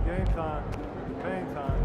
Game time. Game time.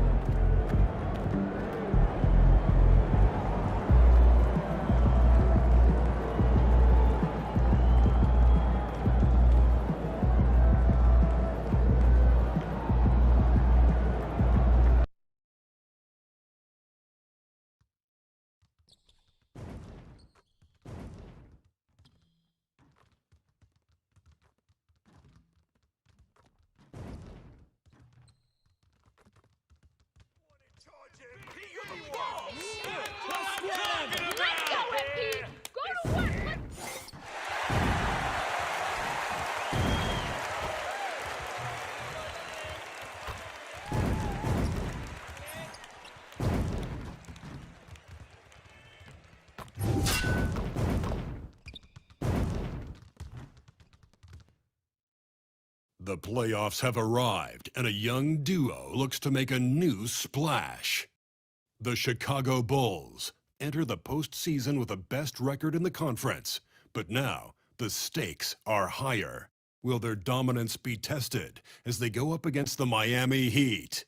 The playoffs have arrived, and a young duo looks to make a new splash. The Chicago Bulls enter the postseason with the best record in the conference, but now the stakes are higher. Will their dominance be tested as they go up against the Miami Heat?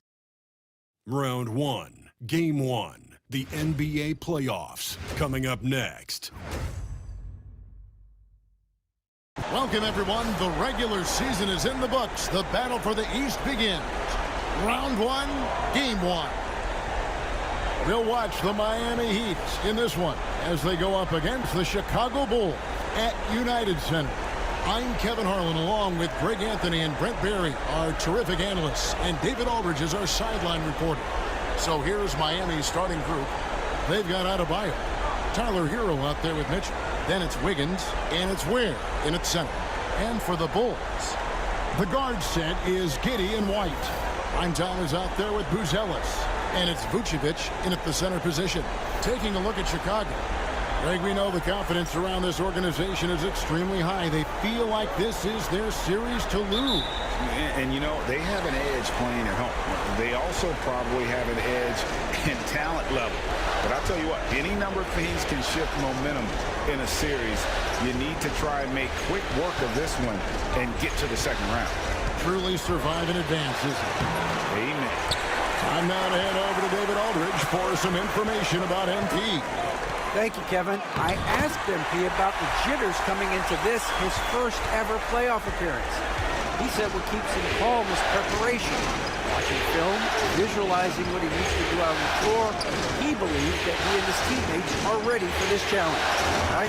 Round 1, Game 1, the NBA playoffs, coming up next. Welcome, everyone. The regular season is in the books. The battle for the East begins. Round 1, Game 1. We'll watch the Miami Heat in this one as they go up against the Chicago Bulls at United Center. I'm Kevin Harlan, along with Greg Anthony and Brent Barry, our terrific analysts, and David Aldridge is our sideline reporter. So here's Miami's starting group. They've got Adebayo, Tyler Hero out there with Mitchell. Then it's Wiggins, and it's Ware in its center. And for the Bulls, the guard set is Giddey and White. Eintaller's out there with Buzelis, and it's Vucevic in at the center position. Taking a look at Chicago. Greg, we know the confidence around this organization is extremely high. They feel like this is their series to lose. And you know, they have an edge playing at home. They also probably have an edge in talent level. But I'll tell you what, any number of things can shift momentum in a series. You need to try and make quick work of this one and get to the second round. Truly survive in advance, isn't it? Amen. I'm now to head over to David Aldridge for some information about MP. Thank you, Kevin. I asked MP about the jitters coming into this, his first ever playoff appearance. He said what keeps him calm is preparation. Watching film, visualizing what he needs to do out on the floor, he believes that he and his teammates are ready for this challenge. Right?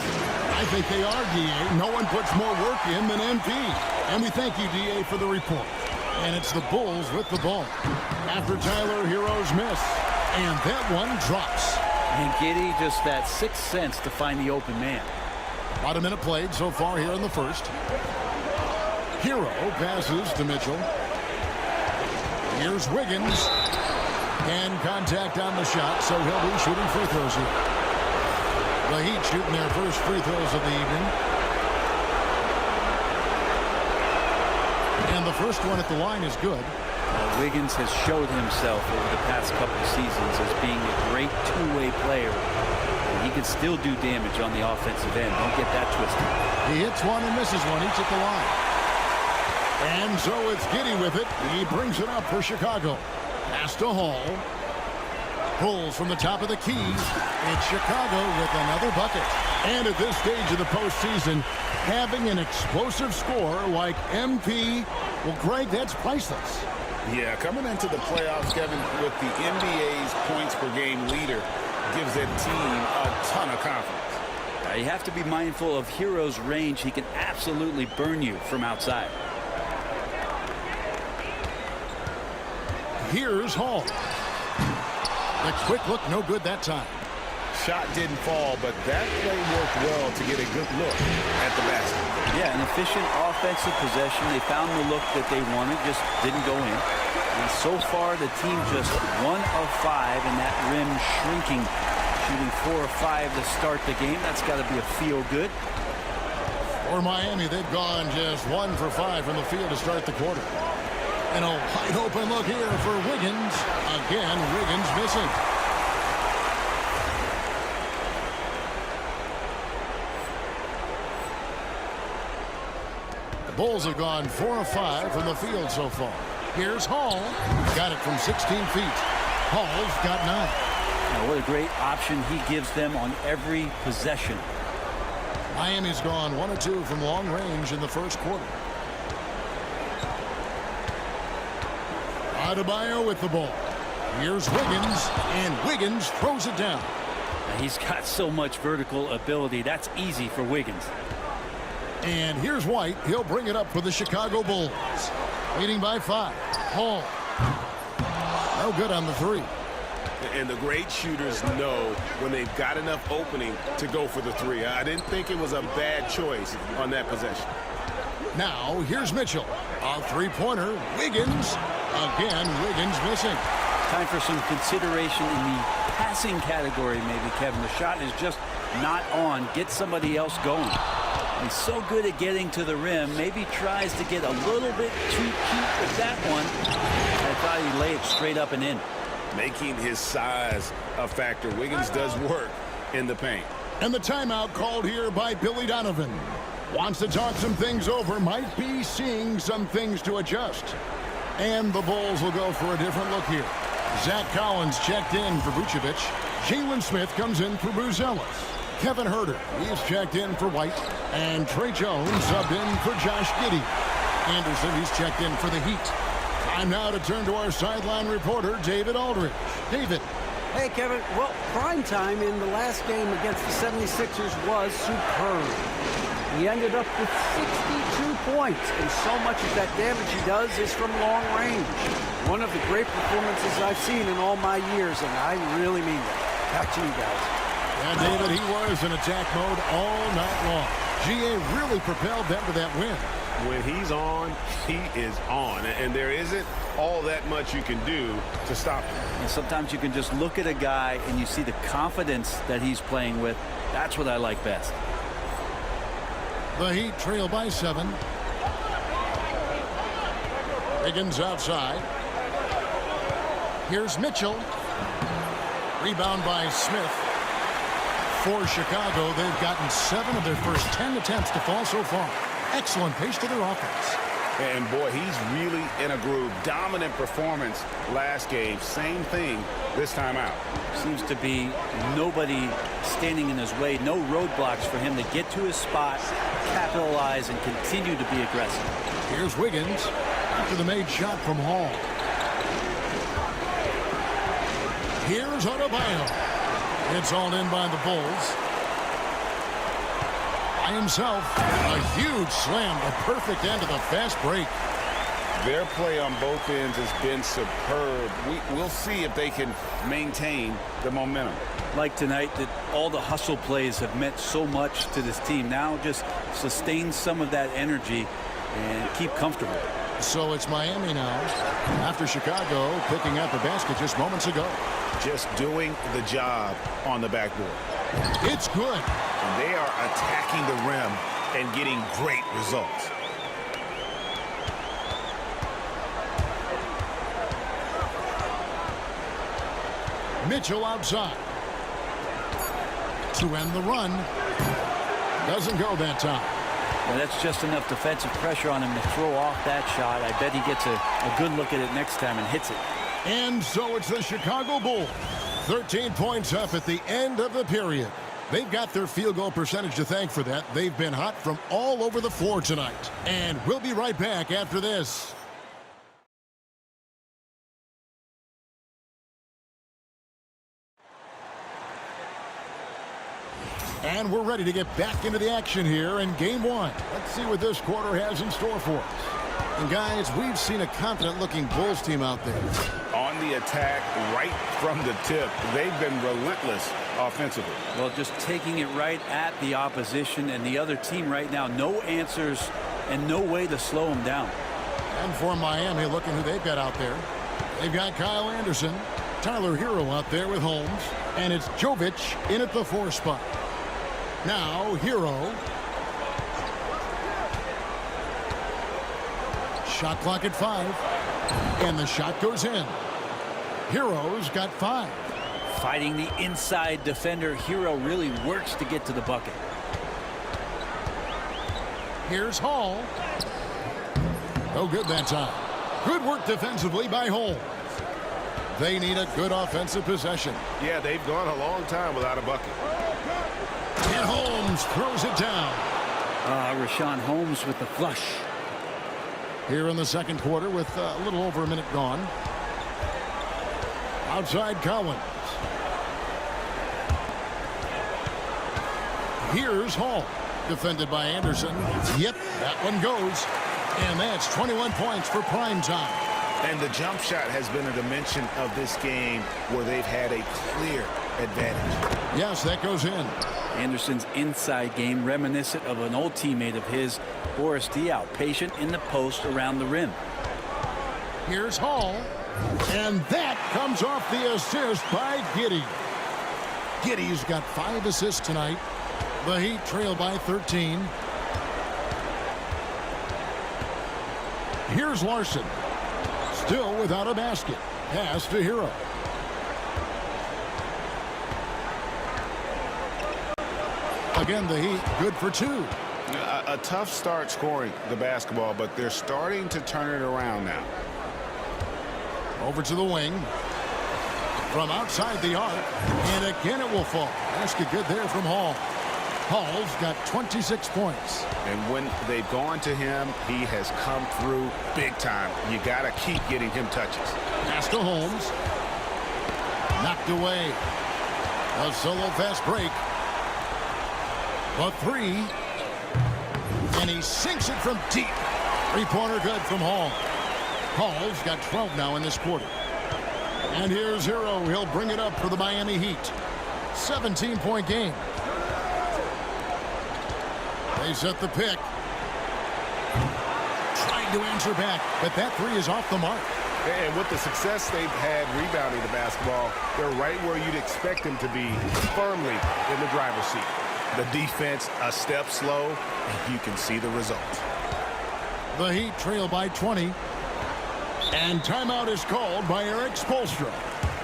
I think they are, DA. No one puts more work in than MP. And we thank you, DA, for the report. And it's the Bulls with the ball after Tyler Hero's miss. And that one drops. And Giddey, just that sixth sense to find the open man. About a minute played so far here in the first. Hero passes to Mitchell. Here's Wiggins. And contact on the shot, so he'll be shooting free throws here. The Heat shooting their first free throws of the evening. And the first one at the line is good. Wiggins has showed himself over the past couple of seasons as being a great two-way player. And he can still do damage on the offensive end. Don't get that twisted. He hits one and misses one, each at the line. And so it's Giddey with it. He brings it up for Chicago. Pass to Hall. Pulls from the top of the key. It's Chicago with another bucket. And at this stage of the postseason, having an explosive score like MP, well, Greg, that's priceless. Yeah, coming into the playoffs, Kevin, with the NBA's points per game leader gives that team a ton of confidence. You have to be mindful of Hero's range. He can absolutely burn you from outside. Here's Hall. The quick look, no good that time. Shot didn't fall, but that play worked well to get a good look at the basket. Yeah, an efficient offensive possession. They found the look that they wanted, just didn't go in. And so far, the team just 1 of 5, and that rim shrinking, shooting 4 of 5 to start the game. That's got to be a feel-good. For Miami, they've gone just 1 for 5 from the field to start the quarter. And a wide open look here for Wiggins. Again, Wiggins missing. The Bulls have gone 4 of 5 from the field so far. Here's Hall. Got it from 16 feet. Hall's got 9. Now, what a great option he gives them on every possession. Miami's gone 1 of 2 from long range in the first quarter. Adebayo with the ball. Here's Wiggins, and Wiggins throws it down. Now, he's got so much vertical ability. That's easy for Wiggins. And here's White. He'll bring it up for the Chicago Bulls. Leading by 5. Hall. No good on the 3. And the great shooters know when they've got enough opening to go for the 3. I didn't think it was a bad choice on that possession. Now, here's Mitchell. A three-pointer. Wiggins. Again, Wiggins missing. Time for some consideration in the passing category, maybe, Kevin. The shot is just not on. Get somebody else going. He's so good at getting to the rim. Maybe tries to get a little bit too cute with that one. I thought he'd lay it straight up and in. Making his size a factor. Wiggins does work in the paint. And the timeout called here by Billy Donovan. Wants to talk some things over. Might be seeing some things to adjust. And the Bulls will go for a different look here. Zach Collins checked in for Vucevic. Jalen Smith comes in for Bruzelis. Kevin Huerter, he's checked in for White. And Trey Jones subbed in for Josh Giddey. Anderson, he's checked in for the Heat. Time now to turn to our sideline reporter, David Aldridge. David. Hey, Kevin. Well, prime time in the last game against the 76ers was superb. He ended up with 62 points, and so much of that damage he does is from long range. One of the great performances I've seen in all my years, and I really mean that. Back to you guys. Yeah, David, he was in attack mode all night long. GA really propelled them to that win. When he's on, he is on. And there isn't all that much you can do to stop him. And sometimes you can just look at a guy and you see the confidence that he's playing with. That's what I like best. The Heat trail by 7. Wiggins outside. Here's Mitchell. Rebound by Smith. For Chicago, they've gotten 7 of their first 10 attempts to fall so far. Excellent pace to their offense. And boy, he's really in a groove. Dominant performance last game. Same thing this time out. Seems to be nobody standing in his way. No roadblocks for him to get to his spot, capitalize, and continue to be aggressive. Here's Wiggins after the made shot from Hall. Here's Adebayo. It's all in by the Bulls. By himself, a huge slam, a perfect end to the fast break. Their play on both ends has been superb. We'll see if they can maintain the momentum. Like tonight, that all the hustle plays have meant so much to this team. Now just sustain some of that energy and keep comfortable. So it's Miami now, after Chicago picking up a basket just moments ago. Just doing the job on the backboard. It's good. And they are attacking the rim and getting great results. Mitchell outside. To end the run. Doesn't go that time. Well, that's just enough defensive pressure on him to throw off that shot. I bet he gets a good look at it next time and hits it. And so it's the Chicago Bulls. 13 points up at the end of the period. They've got their field goal percentage to thank for that. They've been hot from all over the floor tonight. And we'll be right back after this. And we're ready to get back into the action here in Game 1. Let's see what this quarter has in store for us. And guys, we've seen a confident-looking Bulls team out there. On the attack right from the tip. They've been relentless offensively. Well, just taking it right at the opposition and the other team right now. No answers and no way to slow them down. And for Miami, looking who they've got out there. They've got Kyle Anderson, Tyler Hero out there with Holmes, and it's Jovic in at the 4 spot. Now, Hero. Shot clock at 5. And the shot goes in. Hero's got 5. Fighting the inside defender, Hero really works to get to the bucket. Here's Hall. No good that time. Good work defensively by Holmes. They need a good offensive possession. Yeah, they've gone a long time without a bucket. And Holmes throws it down. Rashawn Holmes with the flush. Here in the second quarter with a little over a minute gone. Outside Collins. Here's Hall. Defended by Anderson. Yep, that one goes. And that's 21 points for prime time. And the jump shot has been a dimension of this game where they've had a clear advantage. Yes, that goes in. Anderson's inside game reminiscent of an old teammate of his, Boris Diaw, patient in the post around the rim. Here's Hall. And that comes off the assist by Giddey. Giddey's got 5 assists tonight. The Heat trail by 13. Here's Larson. Still without a basket. Pass to Hero. Again, the Heat good for 2. A tough start scoring the basketball, but they're starting to turn it around now. Over to the wing. From outside the arc. And again it will fall. Basket good there from Hall. Hall's got 26 points. And when they've gone to him, he has come through big time. You got to keep getting him touches. Pass to Holmes. Knocked away. A solo fast break. A 3. And he sinks it from deep. 3-pointer good from Hall. Hall's got 12 now in this quarter. And here's Hero. He'll bring it up for the Miami Heat. 17-point game. They set the pick. Trying to answer back, but that 3 is off the mark. And with the success they've had rebounding the basketball, they're right where you'd expect them to be, firmly in the driver's seat. The defense a step slow, and you can see the result. The Heat trail by 20. And timeout is called by Eric Spoelstra.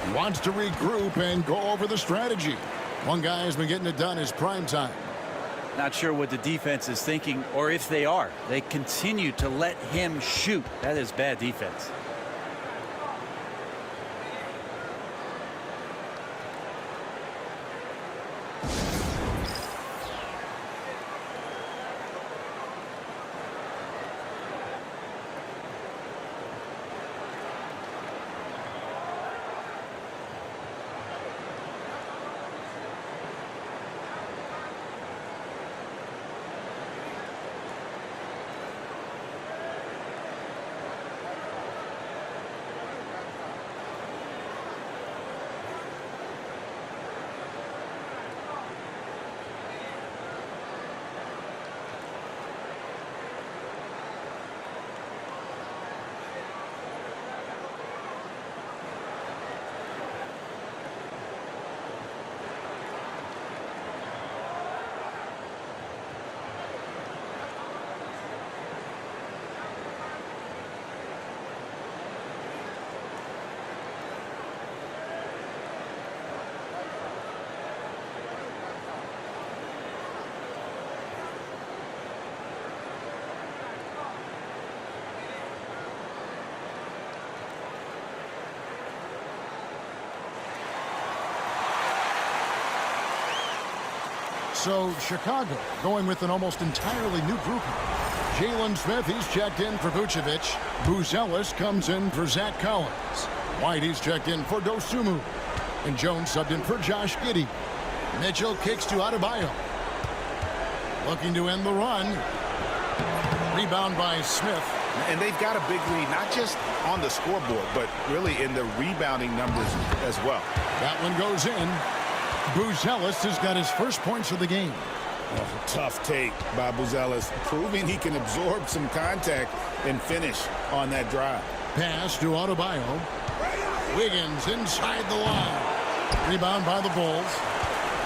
He wants to regroup and go over the strategy. One guy has been getting it done is prime time. Not sure what the defense is thinking, or if they are. They continue to let him shoot. That is bad defense. So Chicago going with an almost entirely new group. Jalen Smith, he's checked in for Vucevic. Buzelis comes in for Zach Collins. White, he's checked in for Dosunmu. And Jones subbed in for Josh Giddey. Mitchell kicks to Adebayo. Looking to end the run. Rebound by Smith. And they've got a big lead, not just on the scoreboard, but really in the rebounding numbers as well. That one goes in. Buzelis has got his first points of the game. Oh, tough take by Buzelis, proving he can absorb some contact and finish on that drive. Pass to Adebayo. Wiggins inside the line. Rebound by the Bulls.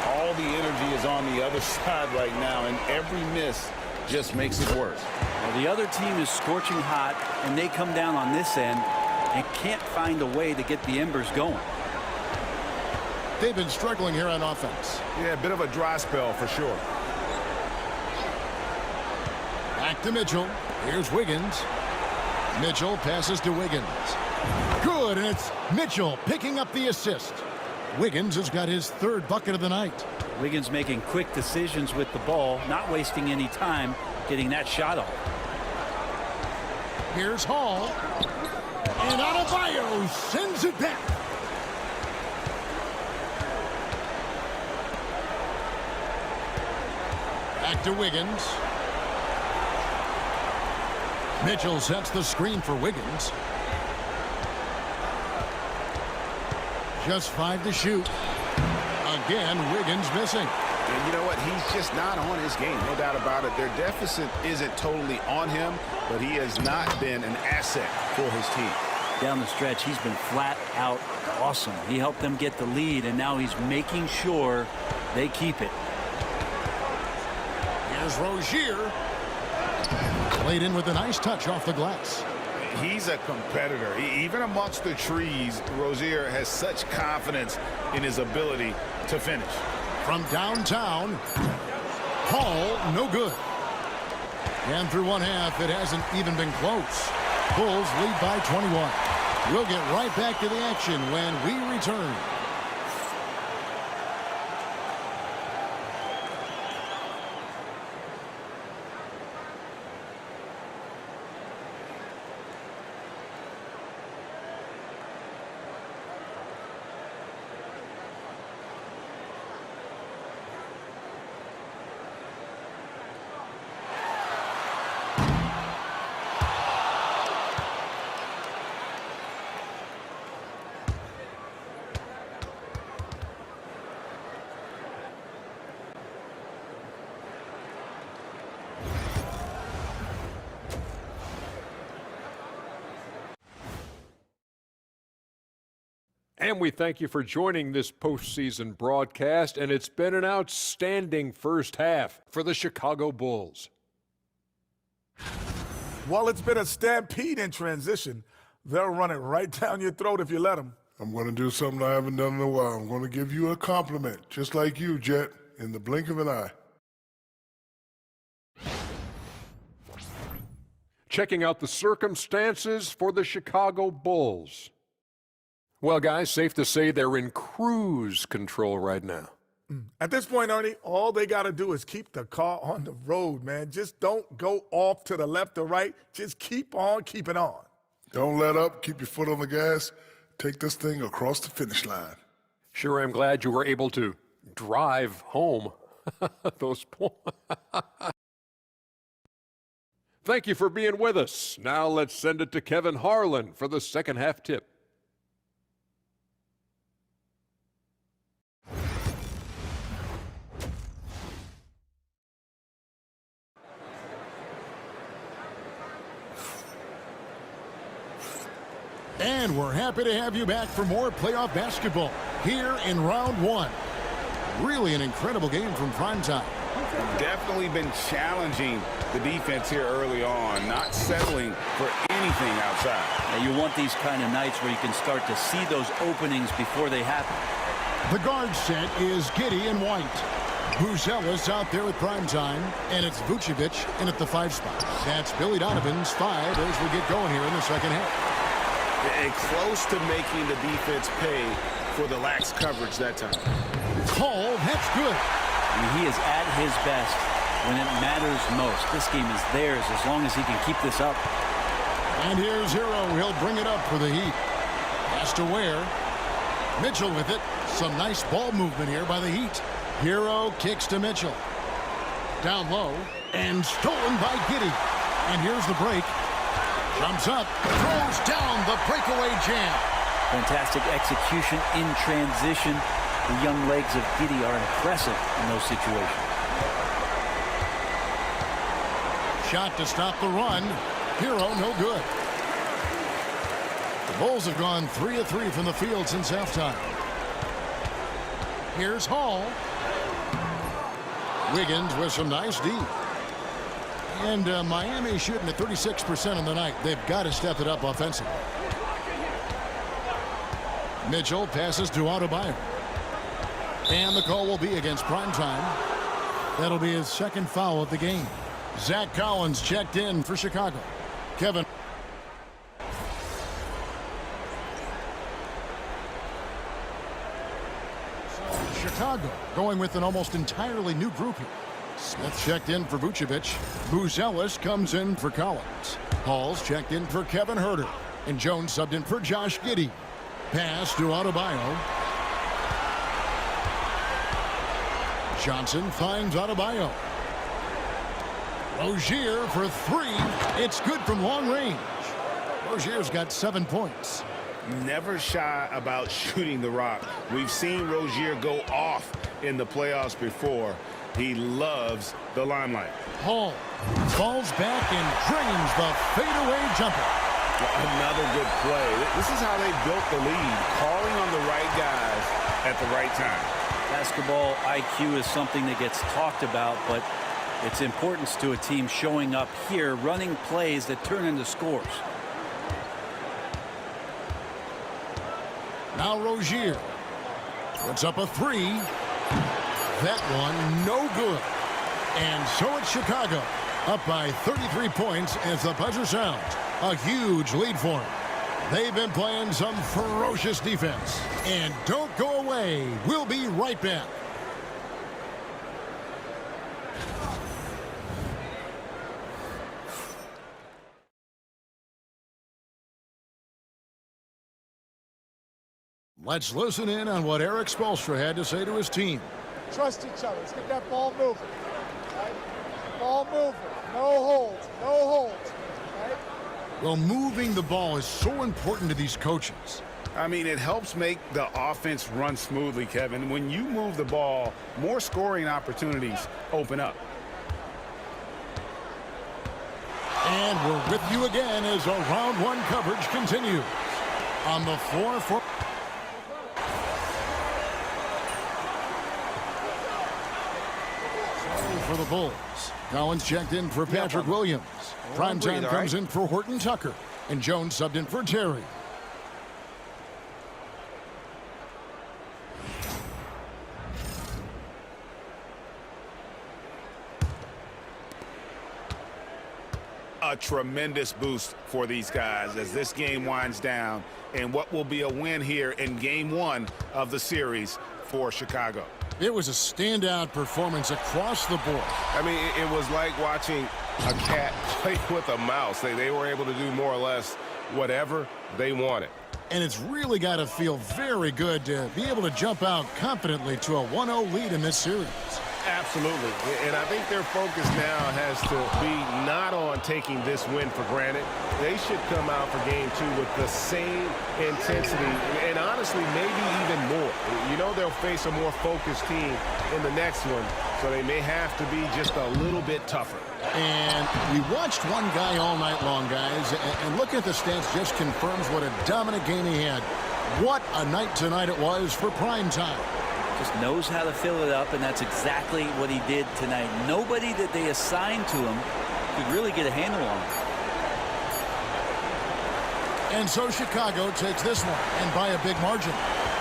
All the energy is on the other side right now, and every miss just makes it worse. Well, the other team is scorching hot, and they come down on this end and can't find a way to get the embers going. They've been struggling here on offense. Yeah, a bit of a dry spell for sure. Back to Mitchell. Here's Wiggins. Mitchell passes to Wiggins. Good, and it's Mitchell picking up the assist. Wiggins has got his third bucket of the night. Wiggins making quick decisions with the ball, not wasting any time getting that shot off. Here's Hall. And Adebayo sends it back. Back to Wiggins. Mitchell sets the screen for Wiggins. Just 5 to shoot. Again, Wiggins missing. And you know what? He's just not on his game. No doubt about it. Their deficit isn't totally on him, but he has not been an asset for his team. Down the stretch, he's been flat out awesome. He helped them get the lead, and now he's making sure they keep it. Here's Rozier. Played in with a nice touch off the glass. He's a competitor. Even amongst the trees, Rozier has such confidence in his ability to finish. From downtown, Hall, no good. And through one half, it hasn't even been close. Bulls lead by 21. We'll get right back to the action when we return. And we thank you for joining this postseason broadcast, and it's been an outstanding first half for the Chicago Bulls. Well, it's been a stampede in transition. They'll run it right down your throat if you let them. I'm going to do something I haven't done in a while. I'm going to give you a compliment, just like you, Jet, in the blink of an eye. Checking out the circumstances for the Chicago Bulls. Well, guys, safe to say they're in cruise control right now. At this point, Ernie, all they got to do is keep the car on the road, man. Just don't go off to the left or right. Just keep on keeping on. Don't let up. Keep your foot on the gas. Take this thing across the finish line. Sure, I'm glad you were able to drive home those points. Thank you for being with us. Now let's send it to Kevin Harlan for the second half tip. And we're happy to have you back for more playoff basketball here in round one. Really an incredible game from primetime. Definitely been challenging the defense here early on, not settling for anything outside. Now, you want these kind of nights where you can start to see those openings before they happen. The guard set is Giddey and White. Buzelis out there with primetime, and it's Vucevic in at the 5 spot. That's Billy Donovan's 5 as we get going here in the second half. And close to making the defense pay for the lax coverage that time. Hall, that's good. I mean, he is at his best when it matters most. This game is theirs as long as he can keep this up. And here's Hero. He'll bring it up for the Heat. Pass to Ware. Mitchell with it. Some nice ball movement here by the Heat. Hero kicks to Mitchell. Down low. And stolen by Giddey. And here's the break. Jumps up. Throws down the breakaway jam. Fantastic execution in transition. The young legs of Giddey are impressive in those situations. Shot to stop the run. Hero, no good. The Bulls have gone 3 of 3 from the field since halftime. Here's Hall. Wiggins with some nice D. And Miami shooting at 36% on the night. They've got to step it up offensively. Mitchell passes to Adebayo. And the call will be against primetime. That'll be his second foul of the game. Zach Collins checked in for Chicago. Kevin. Chicago going with an almost entirely new group here. Smith checked in for Vucevic. Buzelis comes in for Collins. Hall's checked in for Kevin Huerter. And Jones subbed in for Josh Giddey. Pass to Adebayo. Johnson finds Adebayo. Rozier for three. It's good from long range. Rozier's got 7 points. Never shy about shooting the rock. We've seen Rozier go off in the playoffs before. He loves the limelight. Hall falls back and drains the fadeaway jumper. Another good play. This is how they built the lead, calling on the right guys at the right time. Basketball IQ is something that gets talked about, but its importance to a team showing up here, running plays that turn into scores. Now Rozier puts up a three. That one no good. And so it's Chicago up by 33 points as the buzzer sounds. A huge lead for them. They've been playing some ferocious defense. And don't go away. We'll be right back. Let's listen in on what Eric Spoelstra had to say to his team. Trust each other. Let's get that ball moving. Right? Ball moving. No holds. No holds. Right? Well, moving the ball is so important to these coaches. I mean, it helps make the offense run smoothly, Kevin. When you move the ball, more scoring opportunities open up. And we're with you again as our round one coverage continues. On the floor for... for the Bulls. Collins checked in for Patrick Williams. Primetime comes in for Horton Tucker. And Jones subbed in for Terry. A tremendous boost for these guys as this game winds down, and what will be a win here in game one of the series for Chicago. It was a standout performance across the board. I mean, it was like watching a cat play with a mouse. They were able to do more or less whatever they wanted. And it's really got to feel very good to be able to jump out confidently to a 1-0 lead in this series. Absolutely. And I think their focus now has to be not on taking this win for granted. They should come out for game two with the same intensity and honestly maybe even more. You know they'll face a more focused team in the next one, so they may have to be just a little bit tougher. And we watched one guy all night long, guys, and looking at the stats just confirms what a dominant game he had. What a night tonight it was for prime time. Just knows how to fill it up, and that's exactly what he did tonight. Nobody that they assigned to him could really get a handle on him. And so Chicago takes this one, and by a big margin.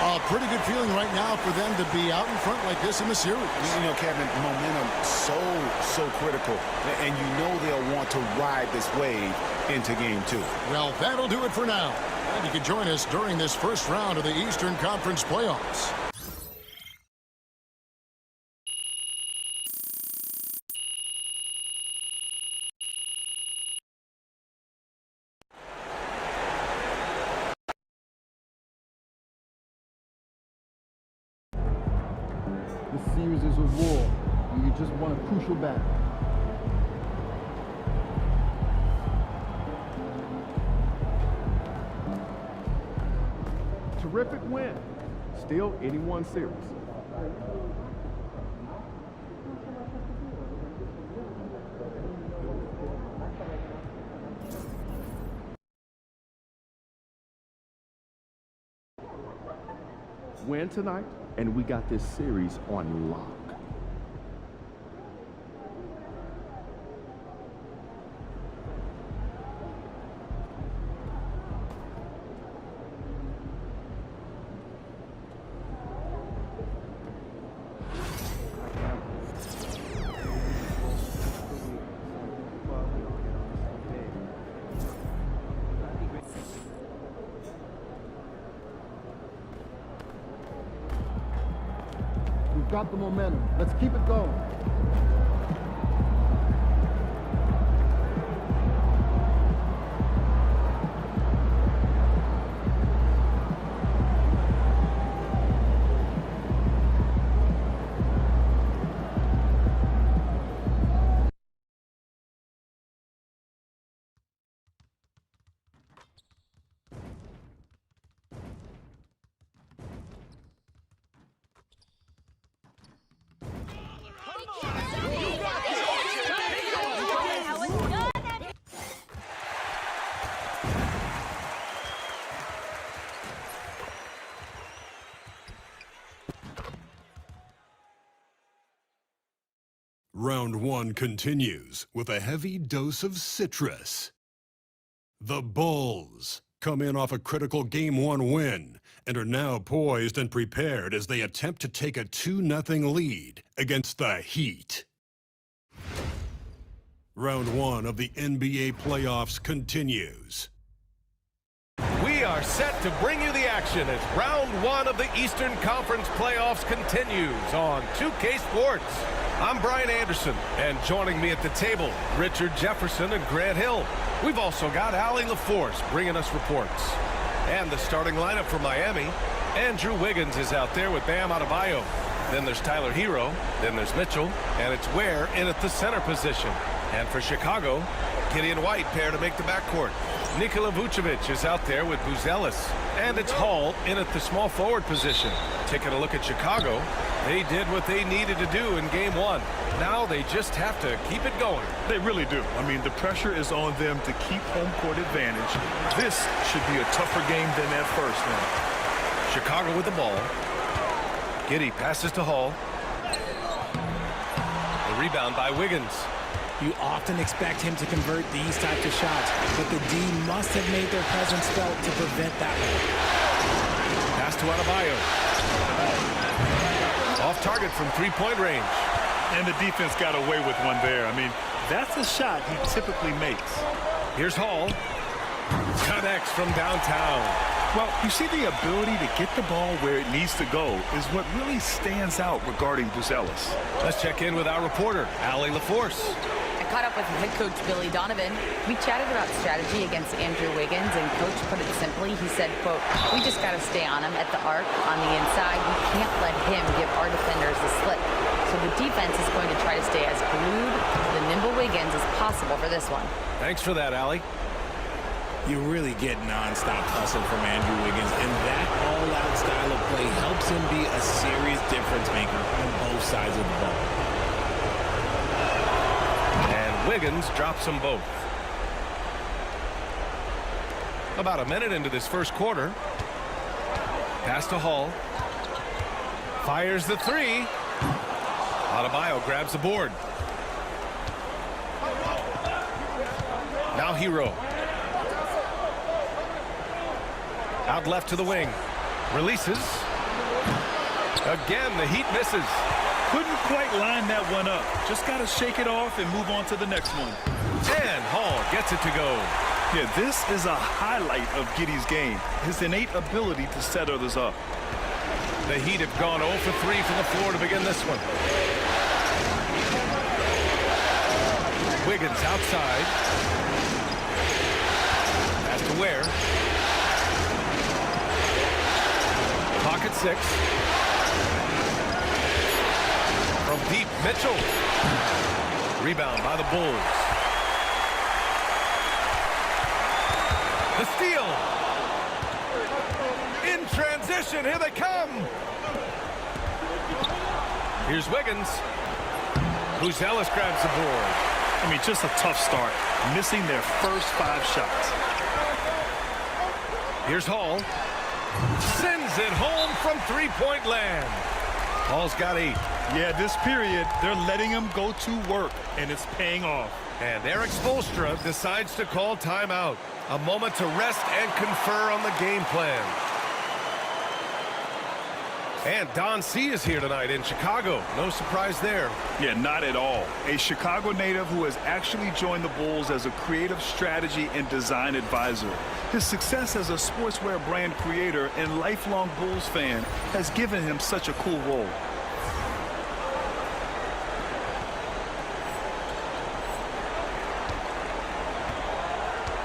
A pretty good feeling right now for them to be out in front like this in the series. You know, Kevin, momentum so critical, and you know they'll want to ride this wave into game two. Well, that'll do it for now. And you can join us during this first round of the Eastern Conference playoffs. This series is a war. You just won a crucial battle. Terrific win. Still 81 series. Win tonight, and we got this series on lock. got the momentum. Let's keep it going. Round 1 continues with a heavy dose of citrus. The Bulls come in off a critical Game 1 win and are now poised and prepared as they attempt to take a 2-0 lead against the Heat. Round 1 of the NBA playoffs continues. We are set to bring you the action as round 1 of the Eastern Conference playoffs continues on 2K Sports. I'm Brian Anderson, and joining me at the table, Richard Jefferson and Grant Hill. We've also got Allie LaForce bringing us reports. And the starting lineup for Miami, Andrew Wiggins is out there with Bam Adebayo. Then there's Tyler Hero, then there's Mitchell, and it's Ware in at the center position. And for Chicago, Gideon White pair to make the backcourt. Nikola Vucevic is out there with Buzelis. And it's Hall in at the small forward position. Taking a look at Chicago, they did what they needed to do in Game 1. Now they just have to keep it going. They really do. I mean, the pressure is on them to keep home court advantage. This should be a tougher game than that first one. Chicago with the ball. Giddey passes to Hall. The rebound by Wiggins. You often expect him to convert these types of shots, but the D must have made their presence felt to prevent that one. Pass to Adebayo. Off target from three-point range. And the defense got away with one there. I mean, that's a shot he typically makes. Here's Hall. Connects from downtown. Well, you see, the ability to get the ball where it needs to go is what really stands out regarding Buzelis. Let's check in with our reporter, Allie LaForce. I caught up with head coach Billy Donovan. We chatted about strategy against Andrew Wiggins, and coach put it simply. He said, quote, "We just got to stay on him at the arc, on the inside. We can't let him give our defenders the slip." So the defense is going to try to stay as glued to the nimble Wiggins as possible for this one. Thanks for that, Allie. You really get non-stop hustle from Andrew Wiggins, and that all-out style of play helps him be a serious difference maker on both sides of the ball. And Wiggins drops them both. About a minute into this first quarter. Pass to Hall. Fires the three. Adebayo grabs the board. Now Hero. Out left to the wing. Releases. Again, the Heat misses. Couldn't quite line that one up. Just got to shake it off and move on to the next one. And Hall gets it to go. Yeah, this is a highlight of Giddey's game. His innate ability to set others up. The Heat have gone 0 for 3 from the floor to begin this one. Wiggins outside. Pass to Ware. Pocket 6. From deep, Mitchell. Rebound by the Bulls. The steal. In transition, here they come. Here's Wiggins. Buzelis grabs the board. I mean, just a tough start. Missing their first 5 shots. Here's Hall. Sends it home from three-point land. Hall's got 8. Yeah, this period, they're letting him go to work, and it's paying off. And Eric Spoelstra decides to call timeout. A moment to rest and confer on the game plan. And Don C is here tonight in Chicago. No surprise there. Yeah, not at all. A Chicago native who has actually joined the Bulls as a creative strategy and design advisor. His success as a sportswear brand creator and lifelong Bulls fan has given him such a cool role.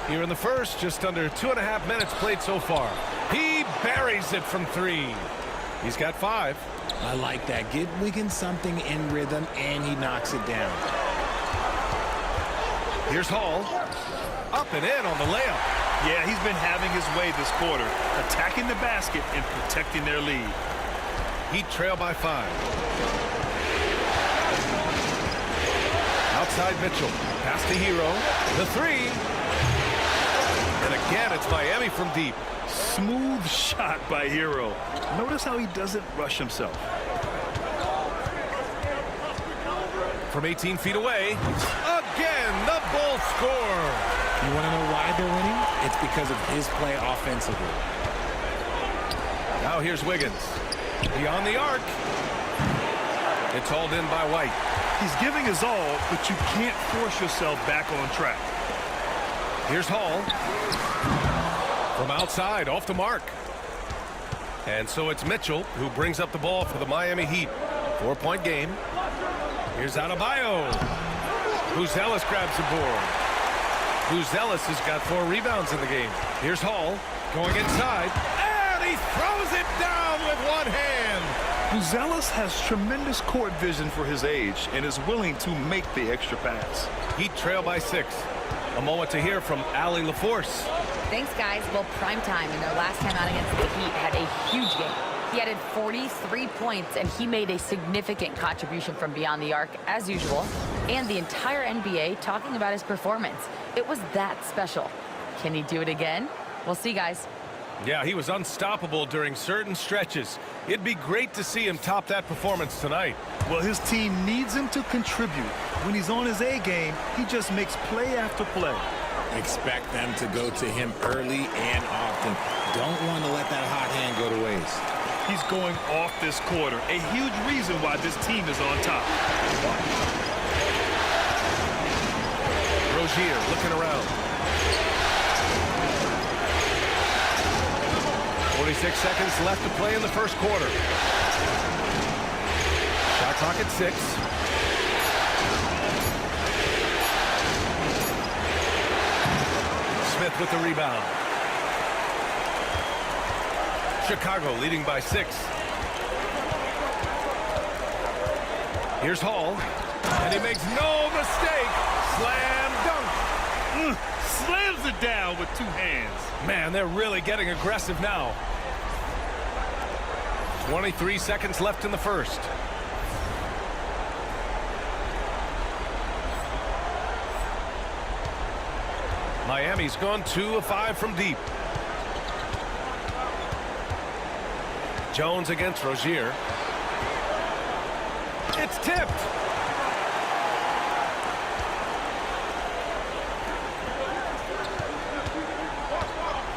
Here in the first, just under 2.5 minutes played so far. He buries it from 3. He's got 5. I like that. Give Wiggins something in rhythm, and he knocks it down. Here's Hall. Up and in on the layup. Yeah, he's been having his way this quarter, attacking the basket and protecting their lead. Heat trail by 5. Outside Mitchell. Pass to Hero. The 3. And again, it's Miami from deep. Smooth shot by Hero. Notice how he doesn't rush himself. From 18 feet away. Again, the Bulls score. You want to know why they're winning? It's because of his play offensively. Now here's Wiggins. Beyond the arc. It's hauled in by White. He's giving his all, but you can't force yourself back on track. Here's Hall. From outside, off the mark. And so it's Mitchell who brings up the ball for the Miami Heat. 4-point game. Here's Adebayo. Ellis grabs the board. Ellis has got 4 rebounds in the game. Here's Hall going inside. And he throws it down with one hand. Ellis has tremendous court vision for his age and is willing to make the extra pass. Heat trail by 6. A moment to hear from Allie LaForce. Thanks, guys. Well, primetime in their last time out against the Heat had a huge game. He added 43 points, and he made a significant contribution from beyond the arc, as usual. And the entire NBA talking about his performance. It was that special. Can he do it again? We'll see, guys. Yeah, he was unstoppable during certain stretches. It'd be great to see him top that performance tonight. Well, his team needs him to contribute. When he's on his A game, he just makes play after play. Expect them to go to him early and often. Don't want to let that hot hand go to waste. He's going off this quarter. A huge reason why this team is on top. Rozier looking around. 46 seconds left to play in the first quarter. Shot clock at 6. Smith with the rebound. Chicago leading by 6. Here's Hall. And he makes no mistake. Slam dunk. Slams it down with 2 hands. Man, they're really getting aggressive now. 23 seconds left in the first. Miami's gone 2 of 5 from deep. Jones against Rozier. It's tipped.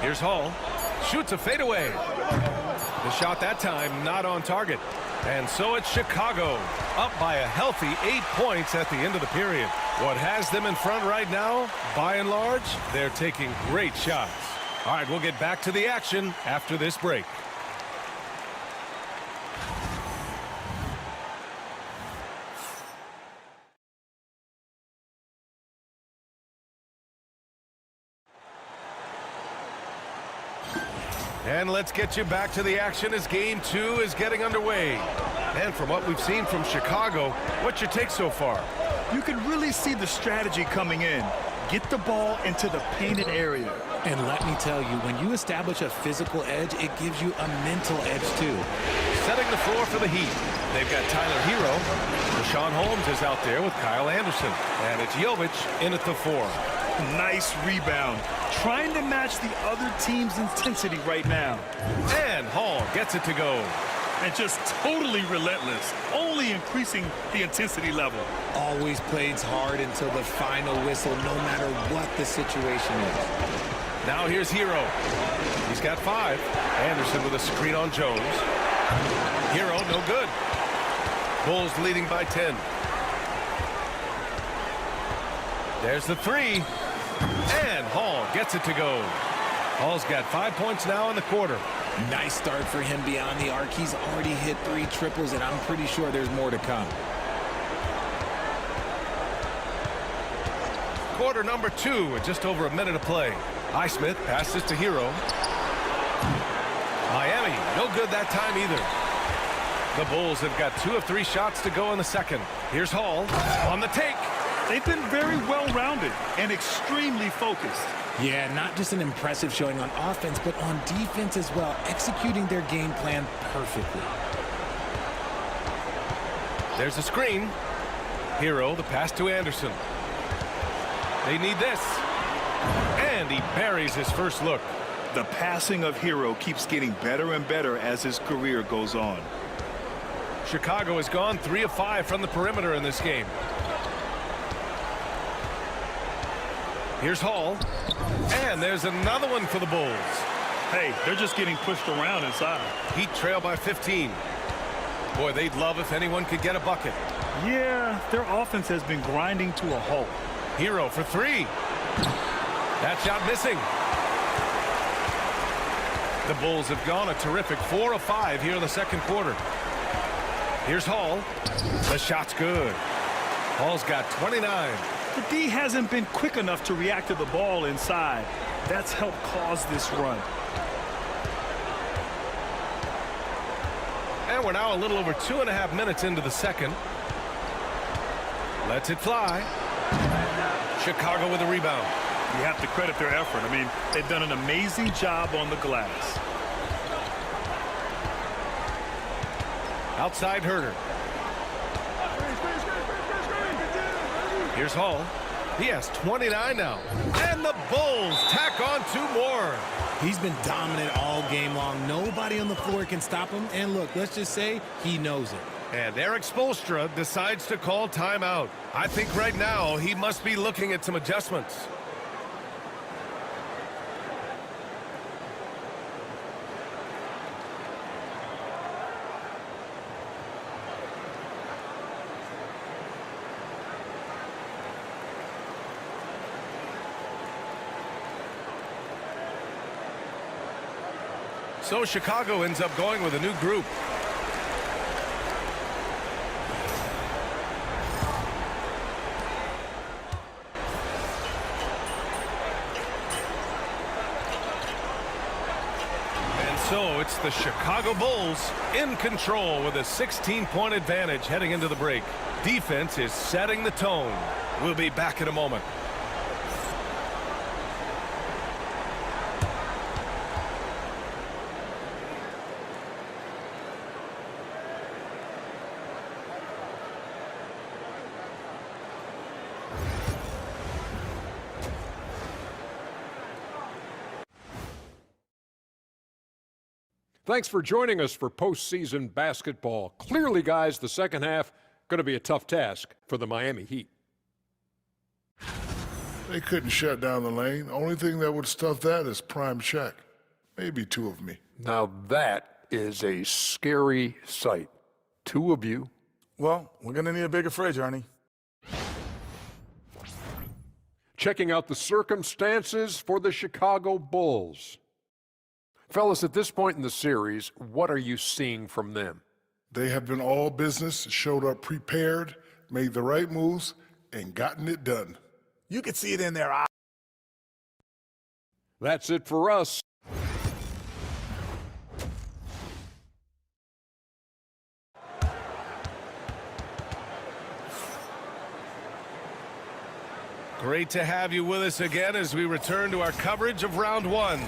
Here's Hall. Shoots a fadeaway. The shot that time not on target. And so it's Chicago up by a healthy 8 points at the end of the period. What has them in front right now, by and large, they're taking great shots. All right, we'll get back to the action after this break. And let's get you back to the action as Game 2 is getting underway. And from what we've seen from Chicago, what's your take so far? You can really see the strategy coming in. Get the ball into the painted area. And let me tell you, when you establish a physical edge, it gives you a mental edge too. Setting the floor for the Heat. They've got Tyler Hero. Rashawn Holmes is out there with Kyle Anderson. And it's Jovic in at the 4. Nice rebound. Trying to match the other team's intensity right now. And Hall gets it to go. And just totally relentless, only increasing the intensity level. Always plays hard until the final whistle, no matter what the situation is. Now here's Hero. He's got 5. Anderson with a screen on Jones. Hero, no good. Bulls leading by 10. There's the 3. And Hall gets it to go. Hall's got 5 points now in the quarter. Nice start for him beyond the arc. He's already hit 3 triples, and I'm pretty sure there's more to come. quarter number 2 with just over a minute to play. Highsmith passes to Hero. Miami, no good that time either. The Bulls have got 2 of 3 shots to go in the second. Here's Hall on the take. They've been very well-rounded and extremely focused. Yeah, not just an impressive showing on offense, but on defense as well, executing their game plan perfectly. There's a screen. Hero, the pass to Anderson. They need this. And he buries his first look. The passing of Hero keeps getting better and better as his career goes on. Chicago has gone 3 of 5 from the perimeter in this game. Here's Hall. And there's another one for the Bulls. Hey, they're just getting pushed around inside. Heat trail by 15. Boy, they'd love if anyone could get a bucket. Yeah, their offense has been grinding to a halt. Hero for 3. That shot missing. The Bulls have gone a terrific 4 of 5 here in the second quarter. Here's Hall. The shot's good. Hall's got 29. The D hasn't been quick enough to react to the ball inside. That's helped cause this run. And we're now a little over 2.5 minutes into the second. Lets it fly. Chicago with a rebound. You have to credit their effort. I mean, they've done an amazing job on the glass. Outside Herter. Here's Hall. He has 29 now. And the Bulls tack on 2 more. He's been dominant all game long. Nobody on the floor can stop him. And look, let's just say he knows it. And Eric Spoelstra decides to call timeout. I think right now he must be looking at some adjustments. So Chicago ends up going with a new group. And so it's the Chicago Bulls in control with a 16-point advantage heading into the break. Defense is setting the tone. We'll be back in a moment. Thanks for joining us for postseason basketball. Clearly, guys, the second half going to be a tough task for the Miami Heat. They couldn't shut down the lane. Only thing that would stuff that is prime check. Maybe 2 of me. Now that is a scary sight. 2 of you. Well, we're going to need a bigger fridge, Ernie. Checking out the circumstances for the Chicago Bulls. Fellas, at this point in the series, what are you seeing from them? They have been all business, showed up prepared, made the right moves, and gotten it done. You can see it in their eyes. That's it for us. Great to have you with us again as we return to our coverage of round 1.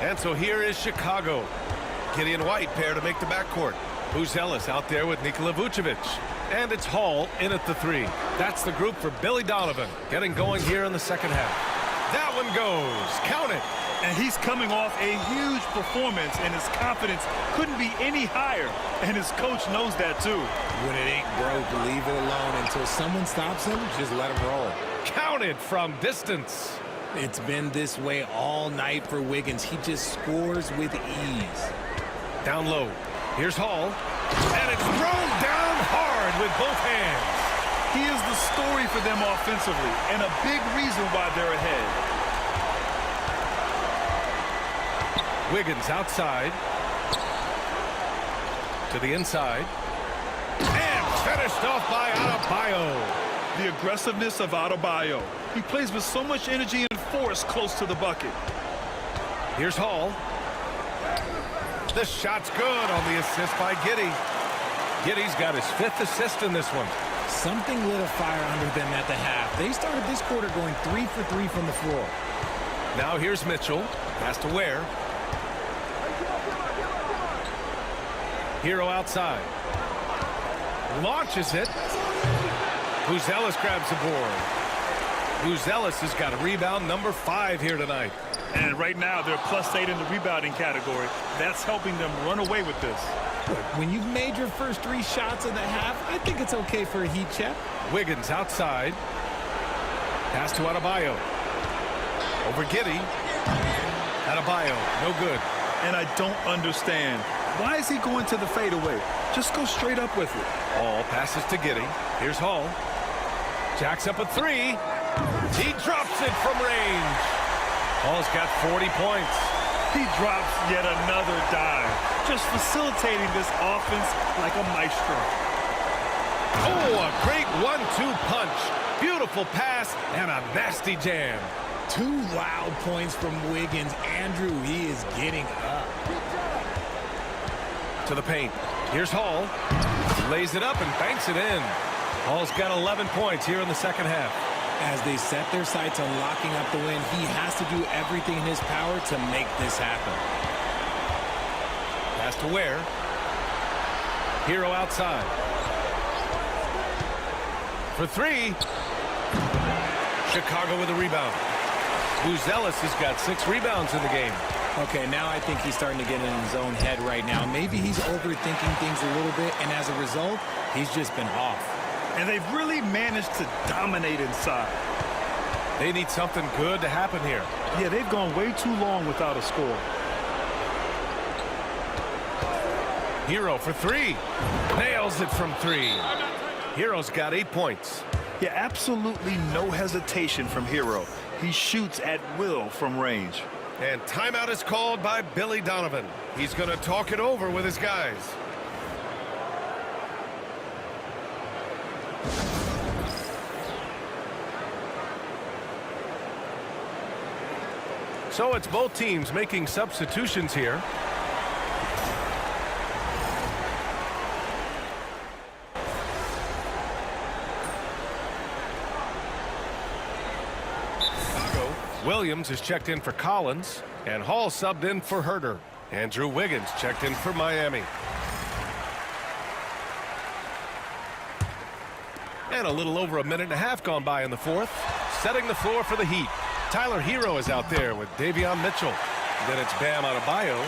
And so here is Chicago. Gideon White pair to make the backcourt. Buzelis out there with Nikola Vucevic. And it's Hall in at the 3. That's the group for Billy Donovan getting going here in the second half. That one goes. Count it. And he's coming off a huge performance, and his confidence couldn't be any higher. And his coach knows that too. When it ain't broke, leave it alone. Until someone stops him, just let him roll. Count it from distance. It's been this way all night for Wiggins. He just scores with ease. Down low. Here's Hall. And it's thrown down hard with both hands. He is the story for them offensively and a big reason why they're ahead. Wiggins outside. To the inside. And finished off by Adebayo. The aggressiveness of Adebayo. He plays with so much energy and force close to the bucket. Here's Hall. The shot's good on the assist by Giddey. Giddey's got his 5th assist in this one. Something lit a fire under them at the half. They started this quarter going 3 for 3 from the floor. Now here's Mitchell. Pass to Ware. Hero outside. Launches it. Buzelis grabs the board. Buzelis has got a rebound number 5 here tonight. And right now, they're +8 in the rebounding category. That's helping them run away with this. Look, when you've made your first 3 shots of the half, I think it's okay for a heat check. Wiggins outside. Pass to Adebayo. Over Giddey. Adebayo, no good. And I don't understand. Why is he going to the fadeaway? Just go straight up with it. Hall passes to Giddey. Here's Hall. Jacks up a 3. He drops it from range. Hall's got 40 points. He drops yet another dive, just facilitating this offense like a maestro. Oh, a great 1-2 punch. Beautiful pass and a nasty jam. 2 loud points from Wiggins. Andrew, he is getting up. To the paint. Here's Hall. Lays it up and banks it in. Hall's got 11 points here in the second half. As they set their sights on locking up the win, he has to do everything in his power to make this happen. Pass to Ware. Hero outside. For 3. Chicago with a rebound. Buzelis has got 6 rebounds in the game. Okay, now I think he's starting to get in his own head right now. Maybe he's overthinking things a little bit, and as a result, he's just been off. And they've really managed to dominate inside. They need something good to happen here. Yeah, they've gone way too long without a score. Hero for 3. Nails it from 3. Hero's got 8 points. Yeah, absolutely no hesitation from Hero. He shoots at will from range. And timeout is called by Billy Donovan. He's going to talk it over with his guys. So it's both teams making substitutions here. Williams is checked in for Collins, and Hall subbed in for Herter. Andrew Wiggins checked in for Miami. And a little over a minute and a half gone by in the fourth. Setting the floor for the Heat. Tyler Hero is out there with Davion Mitchell. Then it's Bam Adebayo.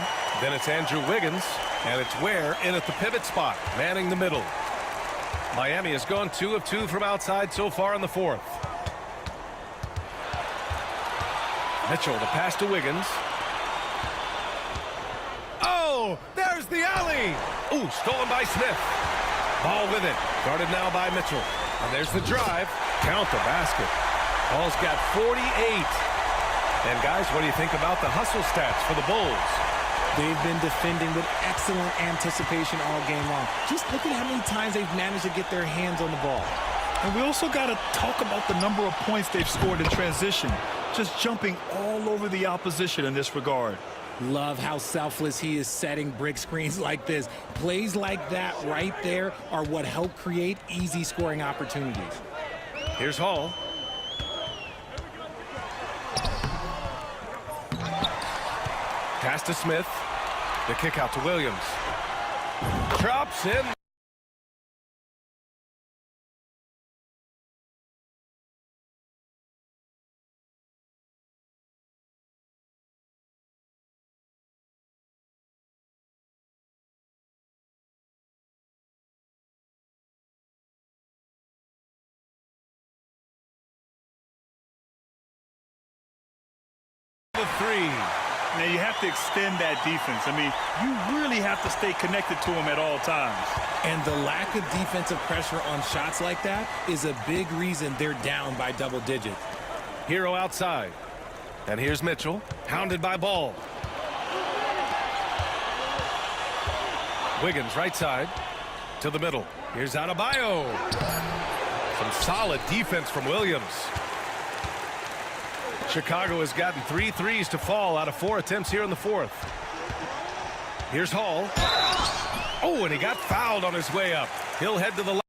Then it's Andrew Wiggins. And it's Ware in at the pivot spot, manning the middle. Miami has gone 2 of 2 from outside so far in the fourth. Mitchell, the pass to Wiggins. Oh, there's the alley. Ooh, stolen by Smith. Ball with it. Guarded now by Mitchell. And there's the drive. Count the basket. Ball's got 48. And guys, what do you think about the hustle stats for the Bulls? They've been defending with excellent anticipation all game long. Just look at how many times they've managed to get their hands on the ball. And we also got to talk about the number of points they've scored in transition. Just jumping all over the opposition in this regard. Love how selfless he is setting brick screens like this. Plays like that right there are what help create easy scoring opportunities. Here's Hall. Pass to Smith. The kick out to Williams. Drops in. The 3. Now, you have to extend that defense. I mean, you really have to stay connected to them at all times. And the lack of defensive pressure on shots like that is a big reason they're down by double digits. Hero outside. And here's Mitchell, hounded by Ball. Wiggins right side to the middle. Here's Adebayo. Some solid defense from Williams. Chicago has gotten 3 threes to fall out of 4 attempts here in the fourth. Here's Hall. Oh, and he got fouled on his way up. He'll head to the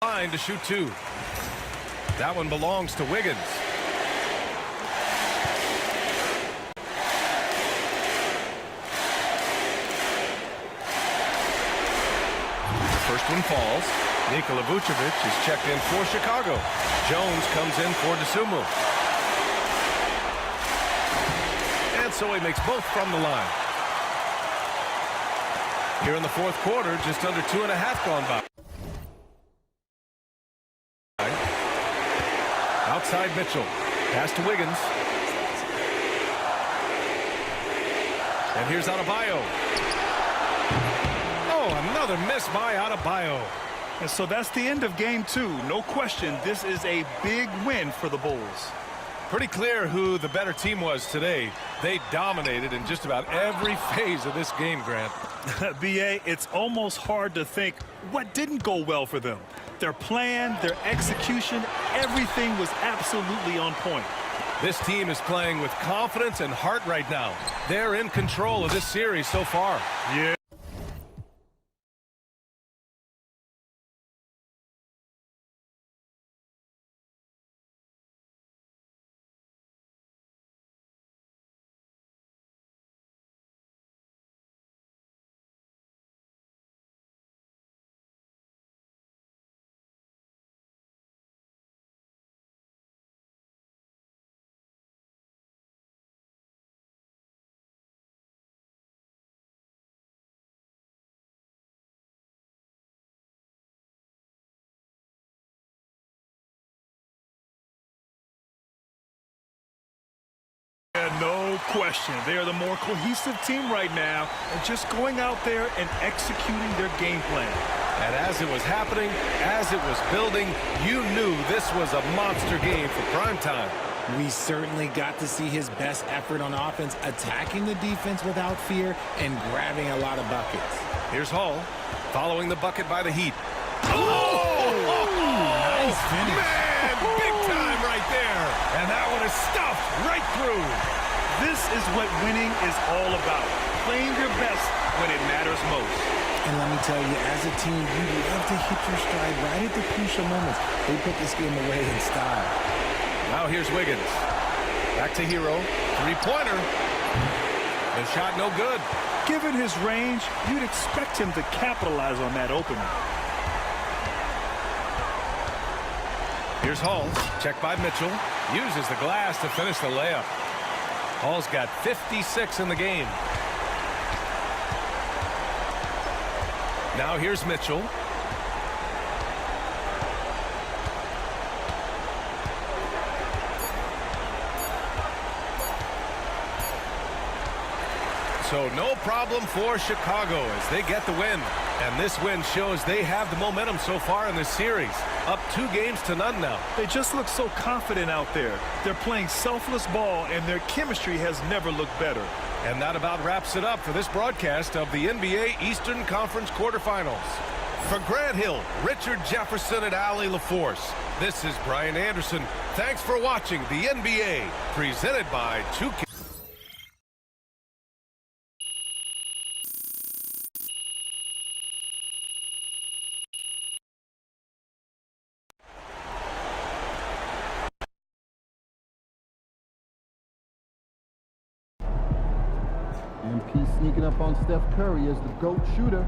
line to shoot 2. That one belongs to Wiggins. First one falls. Nikola Vucevic is checked in for Chicago. Jones comes in for DeSumo. And so he makes both from the line. Here in the fourth quarter, just under 2.5 gone by. Outside Mitchell. Pass to Wiggins. And here's Adebayo. Oh, another miss by Adebayo. And so that's the end of game 2. No question, this is a big win for the Bulls. Pretty clear who the better team was today. They dominated in just about every phase of this game, Grant. B.A., it's almost hard to think what didn't go well for them. Their plan, their execution, everything was absolutely on point. This team is playing with confidence and heart right now. They're in control of this series so far. Yeah. No question. They are the more cohesive team right now and just going out there and executing their game plan. And as it was happening, as it was building, you knew this was a monster game for prime time. We certainly got to see his best effort on offense, attacking the defense without fear and grabbing a lot of buckets. Here's Hall, following the bucket by the Heat. Oh! Nice finish. Man, big time right there. And that one is stuffed right through. This is what winning is all about. Playing your best when it matters most. And let me tell you, as a team, you love to hit your stride right at the crucial moments. They put this game away in style. Now here's Wiggins. Back to Hero. Three-pointer. The shot no good. Given his range, you'd expect him to capitalize on that opening. Here's Hall. Checked by Mitchell. Uses the glass to finish the layup. Hall's got 56 in the game. Now here's Mitchell. So no problem for Chicago as they get the win. And this win shows they have the momentum so far in this series. Up 2 games to none now. They just look so confident out there. They're playing selfless ball, and their chemistry has never looked better. And that about wraps it up for this broadcast of the NBA Eastern Conference quarterfinals. For Grant Hill, Richard Jefferson, and Allie LaForce, this is Brian Anderson. Thanks for watching the NBA, presented by 2K. MP sneaking up on Steph Curry as the GOAT shooter.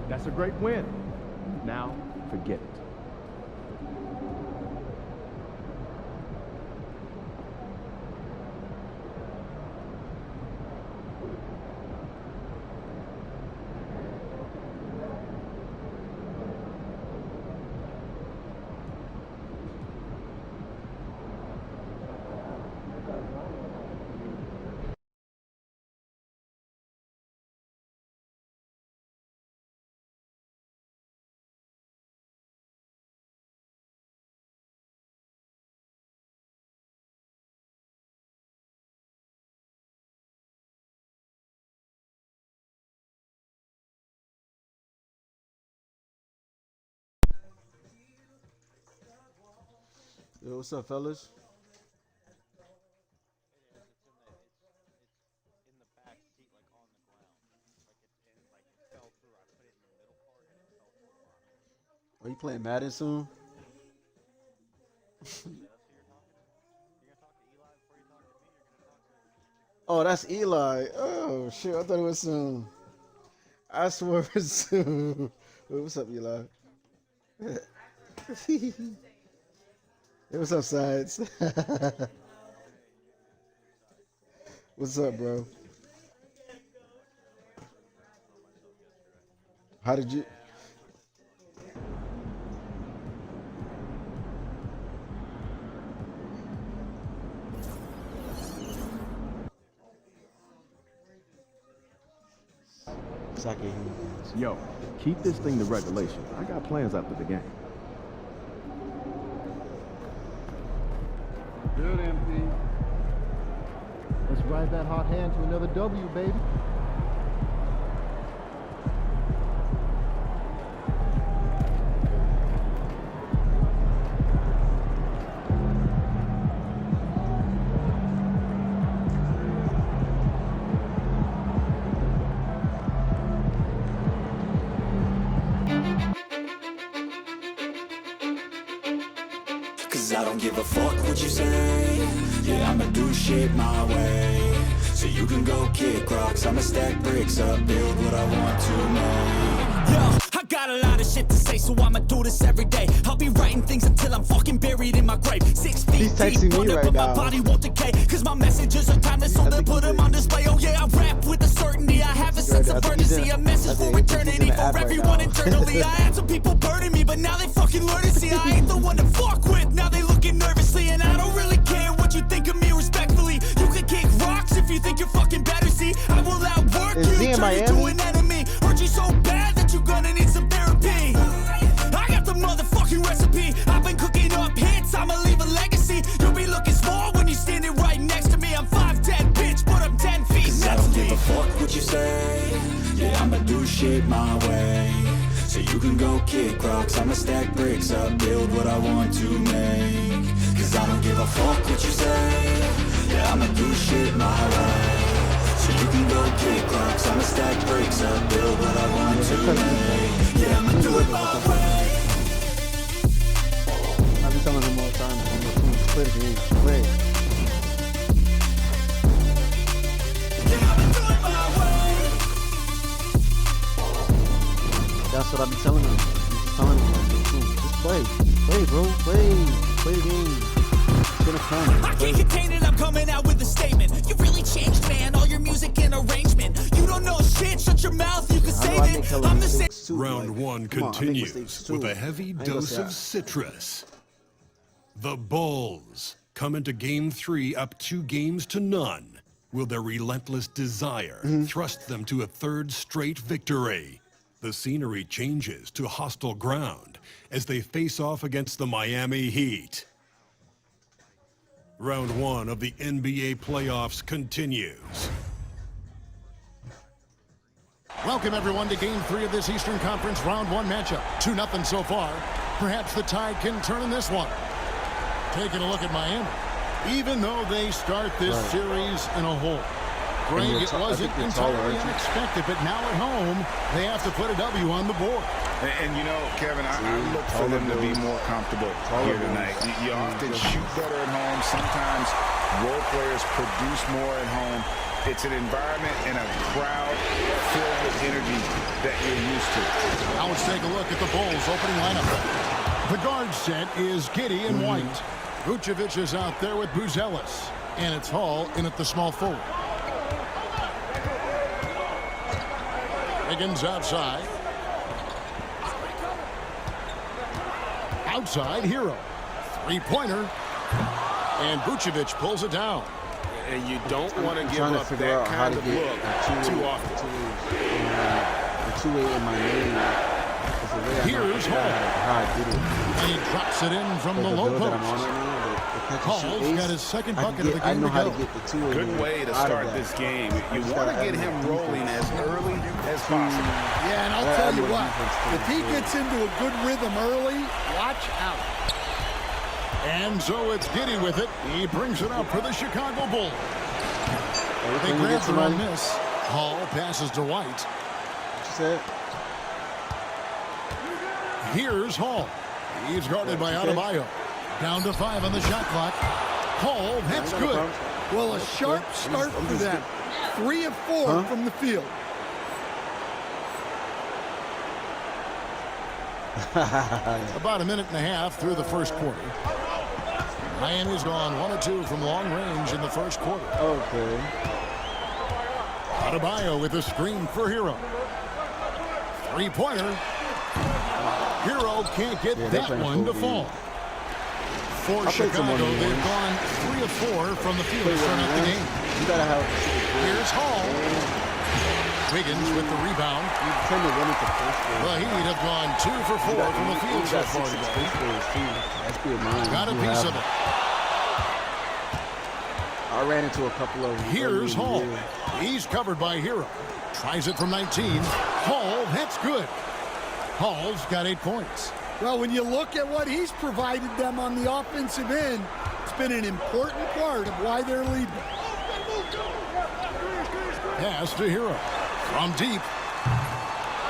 That's a great win. Now, forget it. Yo, what's up, fellas? Are you playing Madden soon? Oh, that's Eli. Oh, shit. I thought it was soon. I swear it's soon. Wait, what's up, Eli? Hey, what's up, Sides? What's up, bro? How did you... Yo, keep this thing to regulation. I got plans after the game. Good, MP. Let's ride that hot hand to another W, baby. Cause I don't give a fuck what you say. Yeah, I'ma do shit my way. So you can go kick rocks, I'ma stack bricks up, build what I want to make. Yo, I got a lot of shit to say, so I'ma do this every day. I'll be writing things until I'm fucking buried in my grave. 6 feet deep under, but my body won't decay. Cause my messages are timeless, so they'll put them on display. Oh yeah, I rap with a certainty, I have a sense of urgency. A message for eternity, for everyone internally. I had some people burning me, but now they fucking learn to see I ain't the one to fuck with. Now they looking nervously, and I don't really care what you think of me respectfully. You can kick rocks if you think you're fucking better. See, I will outwork you, turn you to an enemy. Hurt you so bad that you're gonna need some therapy. I got the motherfucking recipe. I've been cooking up hits, I'ma leave a legacy. You'll be looking small when you're standing right next to me. I'm 5'10", bitch, but I'm 10 feet. Cause I don't give a fuck what you say. Yeah, I'ma do shit my way. So you can go kick rocks, I'ma stack bricks up, build what I want to make. Cause I don't give a fuck what you say. Yeah, I'ma do shit my way. So you can go kick rocks, I'ma stack bricks up, build what I want to make. Yeah, I'ma do it my way. I've been telling them all the time, play the game, play. Yeah, I'ma do it my way. That's what I've been telling them. Just telling them, just play. Play, bro. Play the game. It's gonna come. I can't contain it, I'm coming out with a statement. You really changed, man, all your music and arrangement. You don't know shit, shut your mouth, you can save it. I'm the same. Round one continues with a heavy dose of citrus. The Bulls come into Game 3 up 2 games to none. Will their relentless desire thrust them to a third straight victory? The scenery changes to hostile ground as they face off against the Miami Heat. Round one of the NBA playoffs continues. Welcome, everyone, to Game 3 of this Eastern Conference Round 1 matchup. 2-0 so far. Perhaps the tide can turn in this one. Taking a look at Miami. Even though they start this series in a hole. Greg, it wasn't entirely unexpected, but now at home, they have to put a W on the board. And you know, Kevin, I look for them to be more comfortable here tonight. You often shoot better at home. Sometimes role players produce more at home. It's an environment and a crowd filled with energy that you're used to. Now let's take a look at the Bulls' opening lineup. The guard set is Giddey in white. Vucevic is out there with Buzelis. And it's Hall in at the small forward. Higgins outside. Outside, Hero. Three-pointer. And Vucevic pulls it down. And you don't want to give up that kind of look too often. The two-way in my name. Here's Hall. And he drops it in from the low post. Hall's got his second bucket of the game to go. Good way to start this game. You want to get him rolling as early as possible. Yeah, and I'll tell you what, if he gets into a good rhythm early, watch out. And so it's Giddy with it. He brings it up for the Chicago Bulls. They grab it on this. Hall passes to White. Here's Hall. He's guarded by Adebayo. Down to 5 on the shot clock. Hall, that's good. Well, a sharp start for them. 3 of 4 from the field. About a minute and a half through the first quarter. Miami's gone 1 of 2 from long range in the first quarter. Okay. Adebayo with a screen for Hero. Three-pointer. Hero can't get that one to fall. For Chicago, they've gone 3 of 4 from the field to start out the game. Here's Hall. Wiggins with the rebound. The Heat have gone 2 for 4 from the field so far today. Got a piece of it. I ran into a couple of them. Here's Hall. He's covered by Hero. Tries it from 19. Hall, that's good. Hall's got 8 points. Well, when you look at what he's provided them on the offensive end, it's been an important part of why they're leading. Pass to Hero. From deep.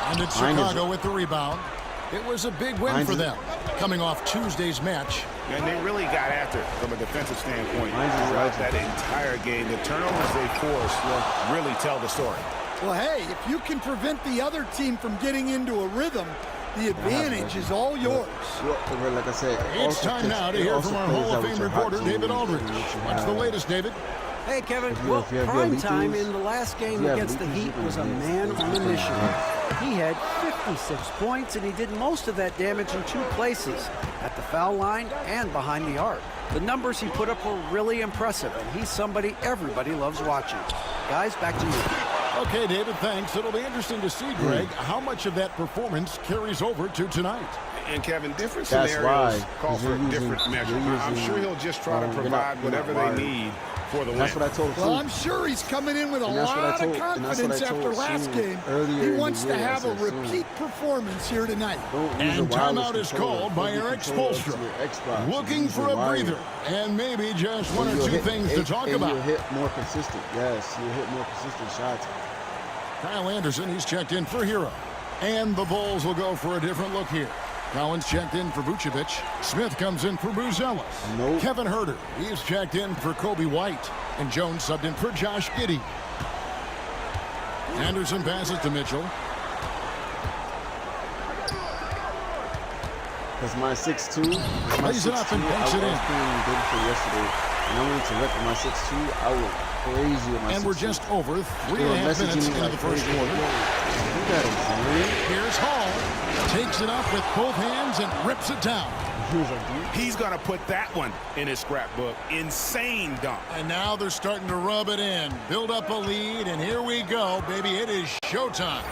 And it's Chicago with the rebound. It was a big win for them, coming off Tuesday's match. And they really got after it from a defensive standpoint throughout that entire game. The turnovers they forced really tell the story. Well, hey, if you can prevent the other team from getting into a rhythm, the advantage is all yours. Like I said, it's time now to hear from our Hall of Fame reporter, David Aldridge. What's the latest, David? Hey, Kevin. Well, prime time in the last game against the Heat was a man on a mission. He had 56 points, and he did most of that damage in 2 places, at the foul line and behind the arc. The numbers he put up were really impressive, and he's somebody everybody loves watching. Guys, back to you. Okay, David, thanks. It'll be interesting to see, Greg, how much of that performance carries over to tonight. And, Kevin, different scenarios call for a different measure. I'm sure he'll just try to provide whatever they need for the win. That's what I told Well, I'm sure he's coming in with a lot of confidence after last game. He wants to have a repeat performance here tonight. And timeout is called by Eric Spoelstra. Looking for a breather and maybe just 1 or 2 things to talk about. You'll hit more consistent. Yes, you'll hit more consistent shots. Kyle Anderson, he's checked in for Hero. And the Bulls will go for a different look here. Collins checked in for Vucevic. Smith comes in for Buzelis. Kevin Huerter, he's checked in for Kobe White. And Jones subbed in for Josh Giddey. Anderson passes to Mitchell. Because my 6'2", plays it up and banks it in. Yesterday. And I went to rep my 6'2", I went crazy with my 6'2". And we're just over 3.5 minutes into the first quarter. Here's Hall. Takes it up with both hands and rips it down. He's going to put that one in his scrapbook. Insane dunk. And now they're starting to rub it in. Build up a lead, and here we go, baby. It is showtime.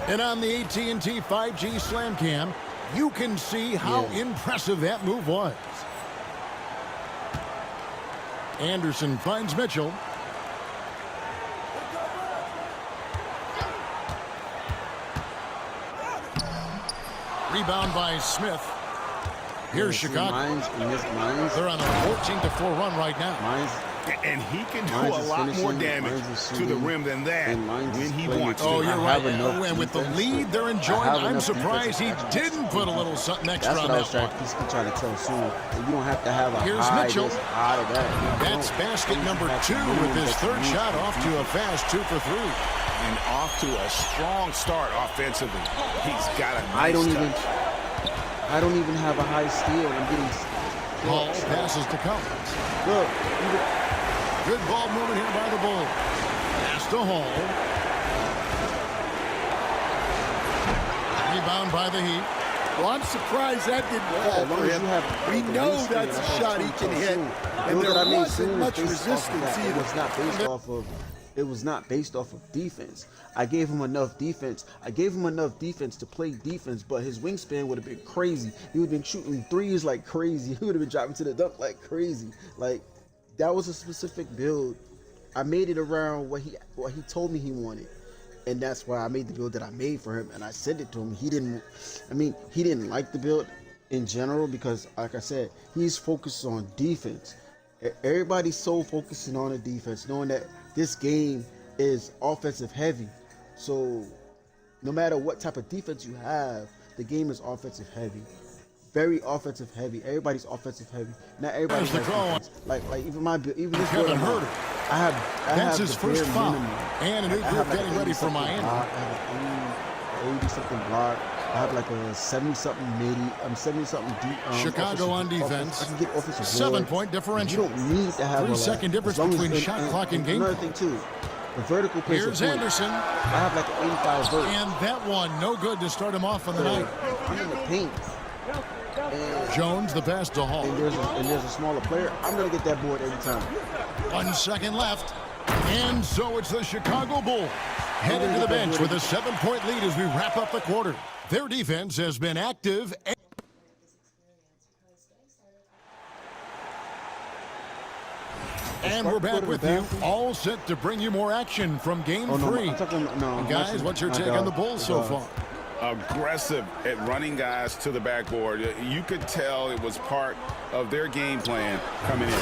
And on the AT&T 5G Slam Cam, you can see how impressive that move was. Anderson finds Mitchell. Rebound by Smith. Here's Chicago. They're on a 14-4 run right now. And he can do a lot more damage to the rim than that when he wants to. Oh, you're right. And with the lead they're enjoying, I'm surprised he didn't put a little something extra on that one. He's trying to tell soon. You don't have to have a Here's high Mitchell. this, high that. That's basket number 2 with his third shot off to a fast 2 for 3. And off to a strong start offensively. He's got a nice touch. I don't even have a high steal. I'm getting Hall passes to Collins. Look. Good ball movement here by the Bulls. Pass to Hall. Rebound by the Heat. Well, I'm surprised that didn't fall for him. We know that's a shot he can hit, and there wasn't much resistance either. It was not based off of defense. I gave him enough defense. I gave him enough defense to play defense, but his wingspan would have been crazy. He would have been shooting threes like crazy. He would have been dropping to the dunk like crazy. Like, that was a specific build. I made it around what he told me he wanted. And that's why I made the build that I made for him, and I sent it to him. He didn't like the build. in general, because like I said, he's focused on defense. Everybody's so focusing on the defense, knowing that this game is offensive heavy. So no matter what type of defense you have, the game is offensive heavy. Very offensive heavy. Everybody's offensive heavy. Not everybody has defense. Like even this Kevin Herter. I have That's his the first bare foul. minimum. And a new I group have like getting ready for Miami. Block. I have 80-something block. I have like a 70-something midi. I'm 70-something deep. Chicago on defense. I can get offensive 7-point differential. You don't need to have 3-second difference between shot clock and game. Another thing too, the vertical pace. Here's Anderson. I have like an 85 vert. And that one, no good to start him off on the night. I'm in the paint. And Jones, the pass to Hall. And there's a smaller player. I'm gonna get that board every time. 1 second left. And so it's the Chicago Bulls headed to the bench with a 7-point lead as we wrap up the quarter. Their defense has been active. And we're back with you, all set to bring you more action from Game 3. Guys, what's your take on the Bulls so far? Aggressive at running guys to the backboard. You could tell it was part of their game plan coming in.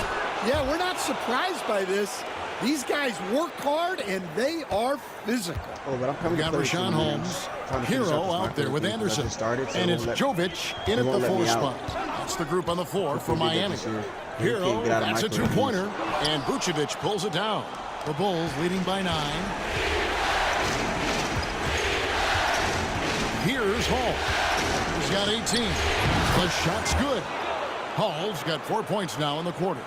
Yeah, we're not surprised by this. These guys work hard, and they are physical. But I'm coming got Rashawn Holmes, Hero out there with Anderson. And it's Jovic in at the 4 spot. That's the group on the floor for Miami. Hero, that's a 2-pointer, and Vucevic pulls it down. The Bulls leading by 9. Here's Hall. He's got 18. The shot's good. Hall's got 4 points now in the quarter.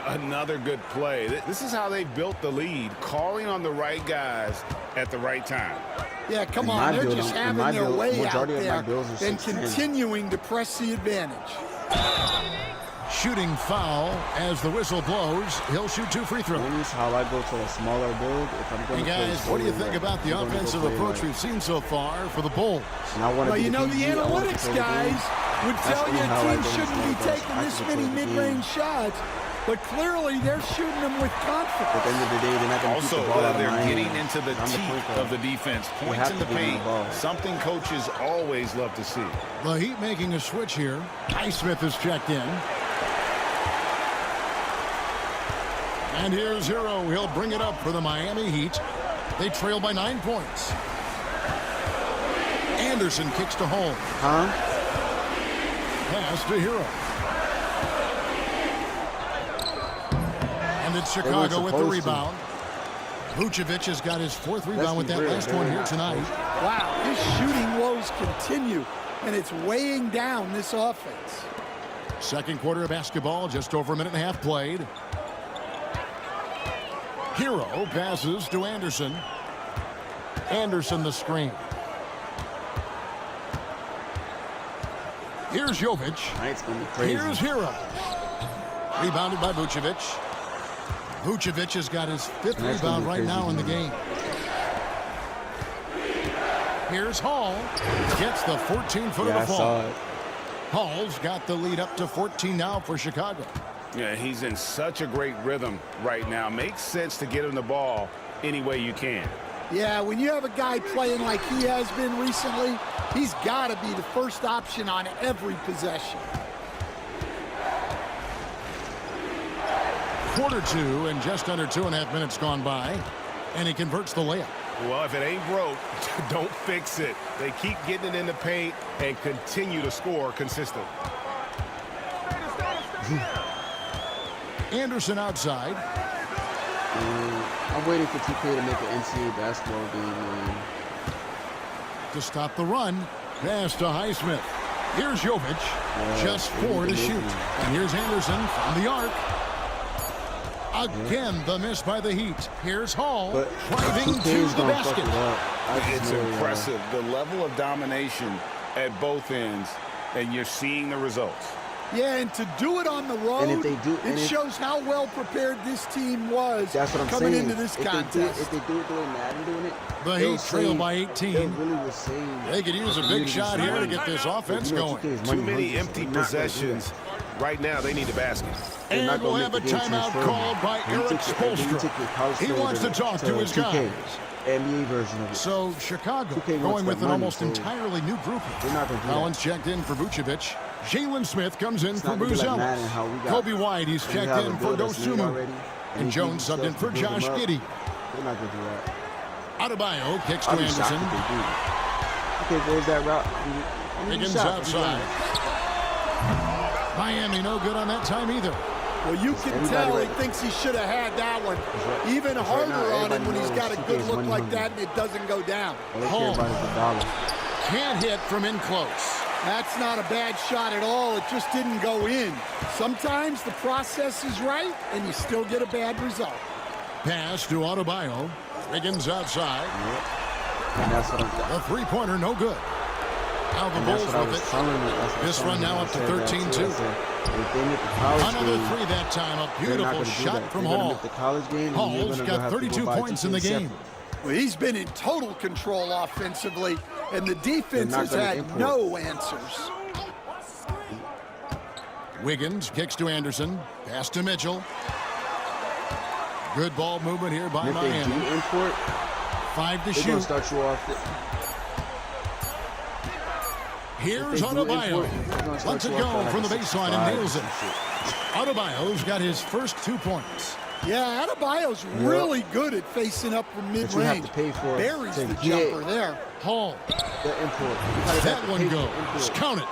Another good play. This is how they built the lead, calling on the right guys at the right time. Yeah, come on. They're just having their way out there and continuing to press the advantage. Shooting foul as the whistle blows. He'll shoot 2 free throws. That's how I go to a smaller build. If I'm going hey guys, what do you think about the offensive approach we've seen so far for the Bulls? Well, you know, the analytics guys would tell you a team shouldn't be taking this many mid-range shots, but clearly they're shooting them with confidence. At the end of the day, they're not going to keep the ball out of they're getting into the teeth of the defense. Points in the paint, something coaches always love to see. The Heat making a switch here. Highsmith is checked in. And here's Hero. He'll bring it up for the Miami Heat. They trail by 9 points. Anderson kicks to home. Pass to Hero. And it's Chicago with the rebound. Vucevic has got his 4th rebound with that last one here tonight. Wow, his shooting woes continue, and it's weighing down this offense. Second quarter of basketball, just over a minute and a half played. Hero passes to Anderson. Anderson the screen. Here's Jovic. Here's Hero. Rebounded by Vucevic. Vucevic has got his 5th rebound right now in the game. Here's Hall. Gets the 14-footer to fall. Hall's got the lead up to 14 now for Chicago. Yeah, he's in such a great rhythm right now. Makes sense to get him the ball any way you can. Yeah, when you have a guy playing like he has been recently, he's got to be the first option on every possession. Quarter 2 and just under 2.5 minutes gone by, and he converts the layup. Well, if it ain't broke, don't fix it. They keep getting it in the paint and continue to score consistently. Anderson outside. I'm waiting for TK to make an NCAA basketball game. To stop the run, pass to Highsmith. Here's Jovic, just 4 to shoot. And here's Anderson from the arc. Again, the miss by the Heat. Here's Hall, driving to the basket. It's impressive, the level of domination at both ends, and you're seeing the results. Yeah, and to do it on the road, it shows how well prepared this team was coming into this contest. If they do it the way Madden doing it, the Heat trail by 18. They could use a big shot here to get this offense going. Too many empty possessions. Right now, they need a basket. And we'll have a timeout called by Eric Spoelstra. He wants to talk to his guys. NBA version of it. So Chicago going with an almost entirely new group. Collins checked in for Vucevic. Jalen Smith comes in for not gonna be like Buzelis. Madden, how we got- Kobe White, he's we checked have a in for build that's made Dosumu. already, And we Jones give subbed in stuff for to build Josh them up. Giddey. They're not gonna do that. Adebayo kicks to I'll be shocked Anderson. if they do. Okay, there's that route. I'm Higgins shocked, outside. Miami no good on that time either. Well, you can tell he thinks he should have had that one even harder on him when he's got a good look like that and it doesn't go down. Hall can't hit from in close. That's not a bad shot at all. It just didn't go in. Sometimes the process is right and you still get a bad result. Pass to Adebayo. Higgins outside. And that's what I'm The three-pointer no good. Now the Bulls with it. This run now up to 13-2. Another three that time. A beautiful shot from Hall. Hall's got 32 points in the game. Well, he's been in total control offensively, and the defense has had no answers. Wiggins kicks to Anderson. Pass to Mitchell. Good ball movement here by Miami. Import, 5 to they're shoot. gonna start you off. Here's Adebayo. Lets it go from the baseline and nails it. Adebayo's got his first 2 points. Yeah, Adebayo's really good at facing up from mid-range. Buries the jumper there. Hall. That one goes. Count it.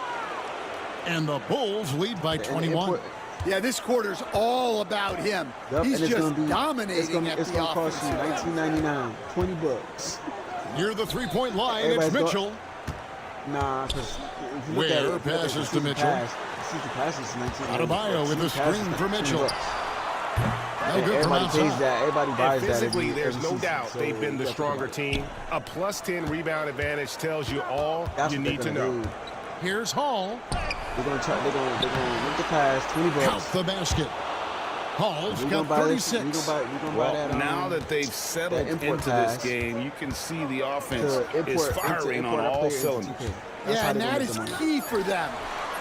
And the Bulls lead by 21. Yeah, this quarter's all about him. He's just dominating at the offensive end. It's going to cost you $19.99, $20. Near the three-point line, it's Mitchell. Nah, because Ware passes to Mitchell. Adebayo with a screen for Mitchell. No good from outside. Everybody buys that. Physically, there's no doubt they've been the stronger team. A +10 rebound advantage tells you all you need to know. Here's Hall. They're going to make the pass, $20. Count the basket. Hall's got 36. Now that they've settled into this game, you can see the offense is firing on all cylinders. Yeah, and that is key for them,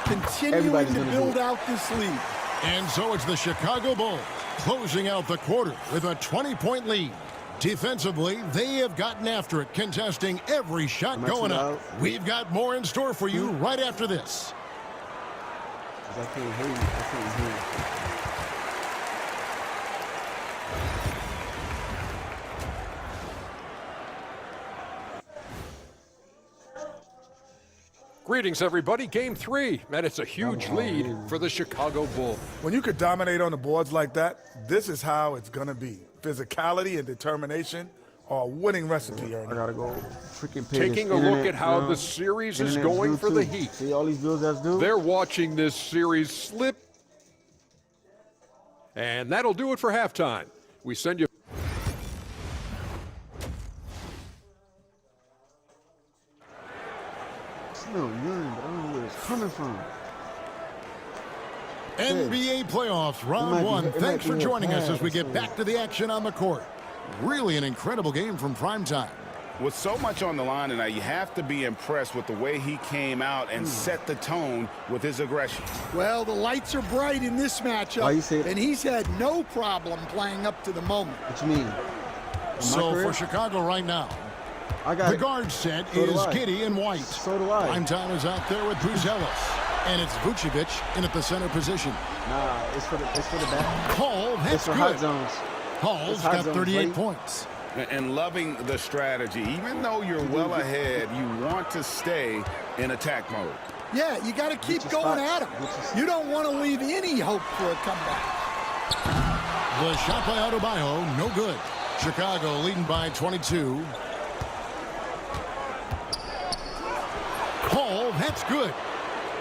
continuing to build out this lead. And so it's the Chicago Bulls closing out the quarter with a 20-point lead. Defensively, they have gotten after it, contesting every shot going up. We've got more in store for you right after this. I can't hear you. I can't hear you. Greetings, everybody. Game 3, and it's a huge lead for the Chicago Bulls. When you could dominate on the boards like that, this is how it's going to be. Physicality and determination are a winning recipe, Ernie. I got to go freaking pay Taking a look at how the series is going for the Heat. See all these bills that's due? They're watching this series slip. And that'll do it for halftime. We send you... No, urine, but I don't know where it's coming from. NBA playoffs, round 1. Thanks for joining us as we get back to the action on the court. Really an incredible game from primetime. With so much on the line tonight, you have to be impressed with the way he came out and set the tone with his aggression. Well, the lights are bright in this matchup, and he's had no problem playing up to the moment. What you mean? So for Chicago right now, the guard set is Giddey and White. So do I. Primetime is out there with Buzelis. And it's Vucevic in at the center position. Nah, it's for the back. Hall, that's good. Hot zones. Hall's got 38 points. And loving the strategy. Even though you're well ahead, you want to stay in attack mode. Yeah, you got to keep going at him. You don't want to leave any hope for a comeback. The shot by Adebayo, no good. Chicago leading by 22. Hall, that's good.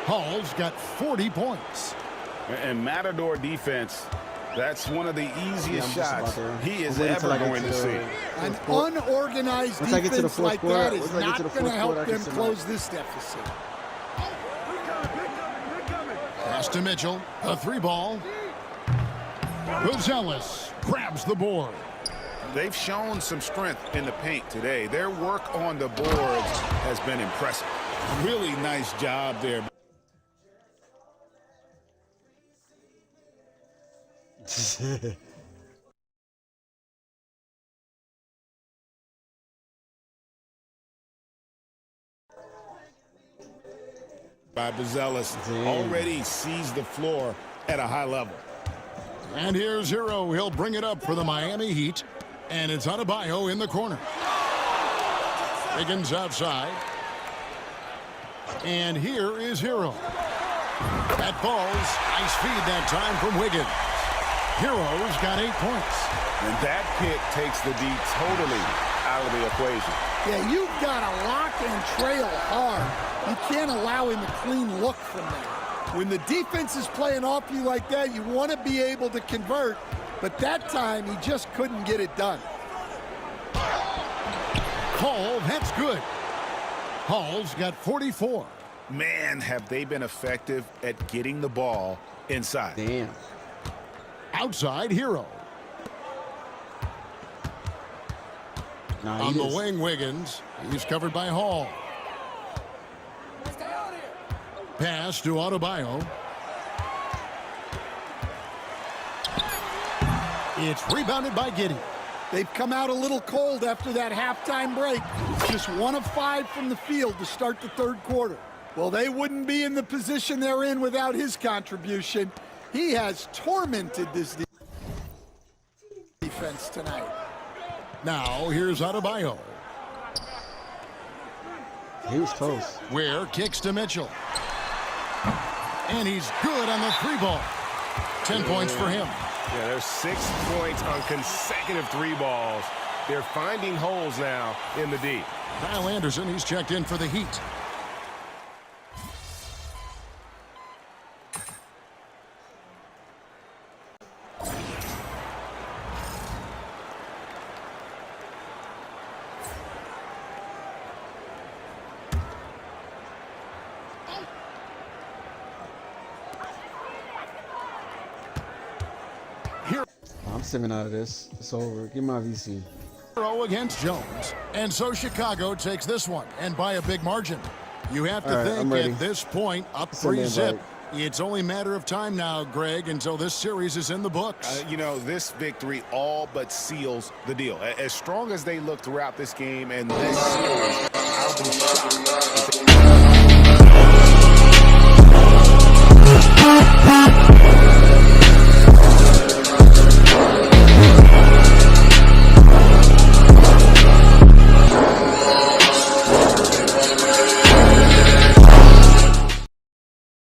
Hall's got 40 points. And Matador defense, that's one of the easiest shots he is ever going to see. An unorganized defense like that is not going to help them close this deficit. Pass to Mitchell, a 3-ball. Buzelis grabs the board. They've shown some strength in the paint today. Their work on the boards has been impressive. Really nice job there. By Buzelis already sees the floor at a high level. And here's Hero. He'll bring it up for the Miami Heat. And it's Adebayo in the corner. Wiggins outside. And here is Hero. That ball's nice feed that time from Wiggins. Hero's got 8 points. And that pick takes the D totally out of the equation. Yeah, you've got to lock and trail hard. You can't allow him a clean look from there. When the defense is playing off you like that, you want to be able to convert. But that time, he just couldn't get it done. Hall, that's good. Hall's got 44. Man, have they been effective at getting the ball inside. Damn. Outside, Hero. On the wing, Wiggins. He's covered by Hall. Pass to Adebayo. It's rebounded by Giddey. They've come out a little cold after that halftime break. Just 1 of 5 from the field to start the third quarter. Well, they wouldn't be in the position they're in without his contribution. He has tormented this defense tonight. Now, here's Adebayo. He was close. Ware kicks to Mitchell. And he's good on the 3-ball. 10 points for him. Yeah, there's 6 points on consecutive 3 balls. They're finding holes now in the D. Kyle Anderson, he's checked in for the Heat. I'm 7 out of this. It's over. Give my VC. Against Jones. And so Chicago takes this one, and by a big margin. You have to think at this point, up 3-zip. It's only a matter of time now, Greg, until this series is in the books. You know, this victory all but seals the deal. As strong as they look throughout this game and this series, I'll be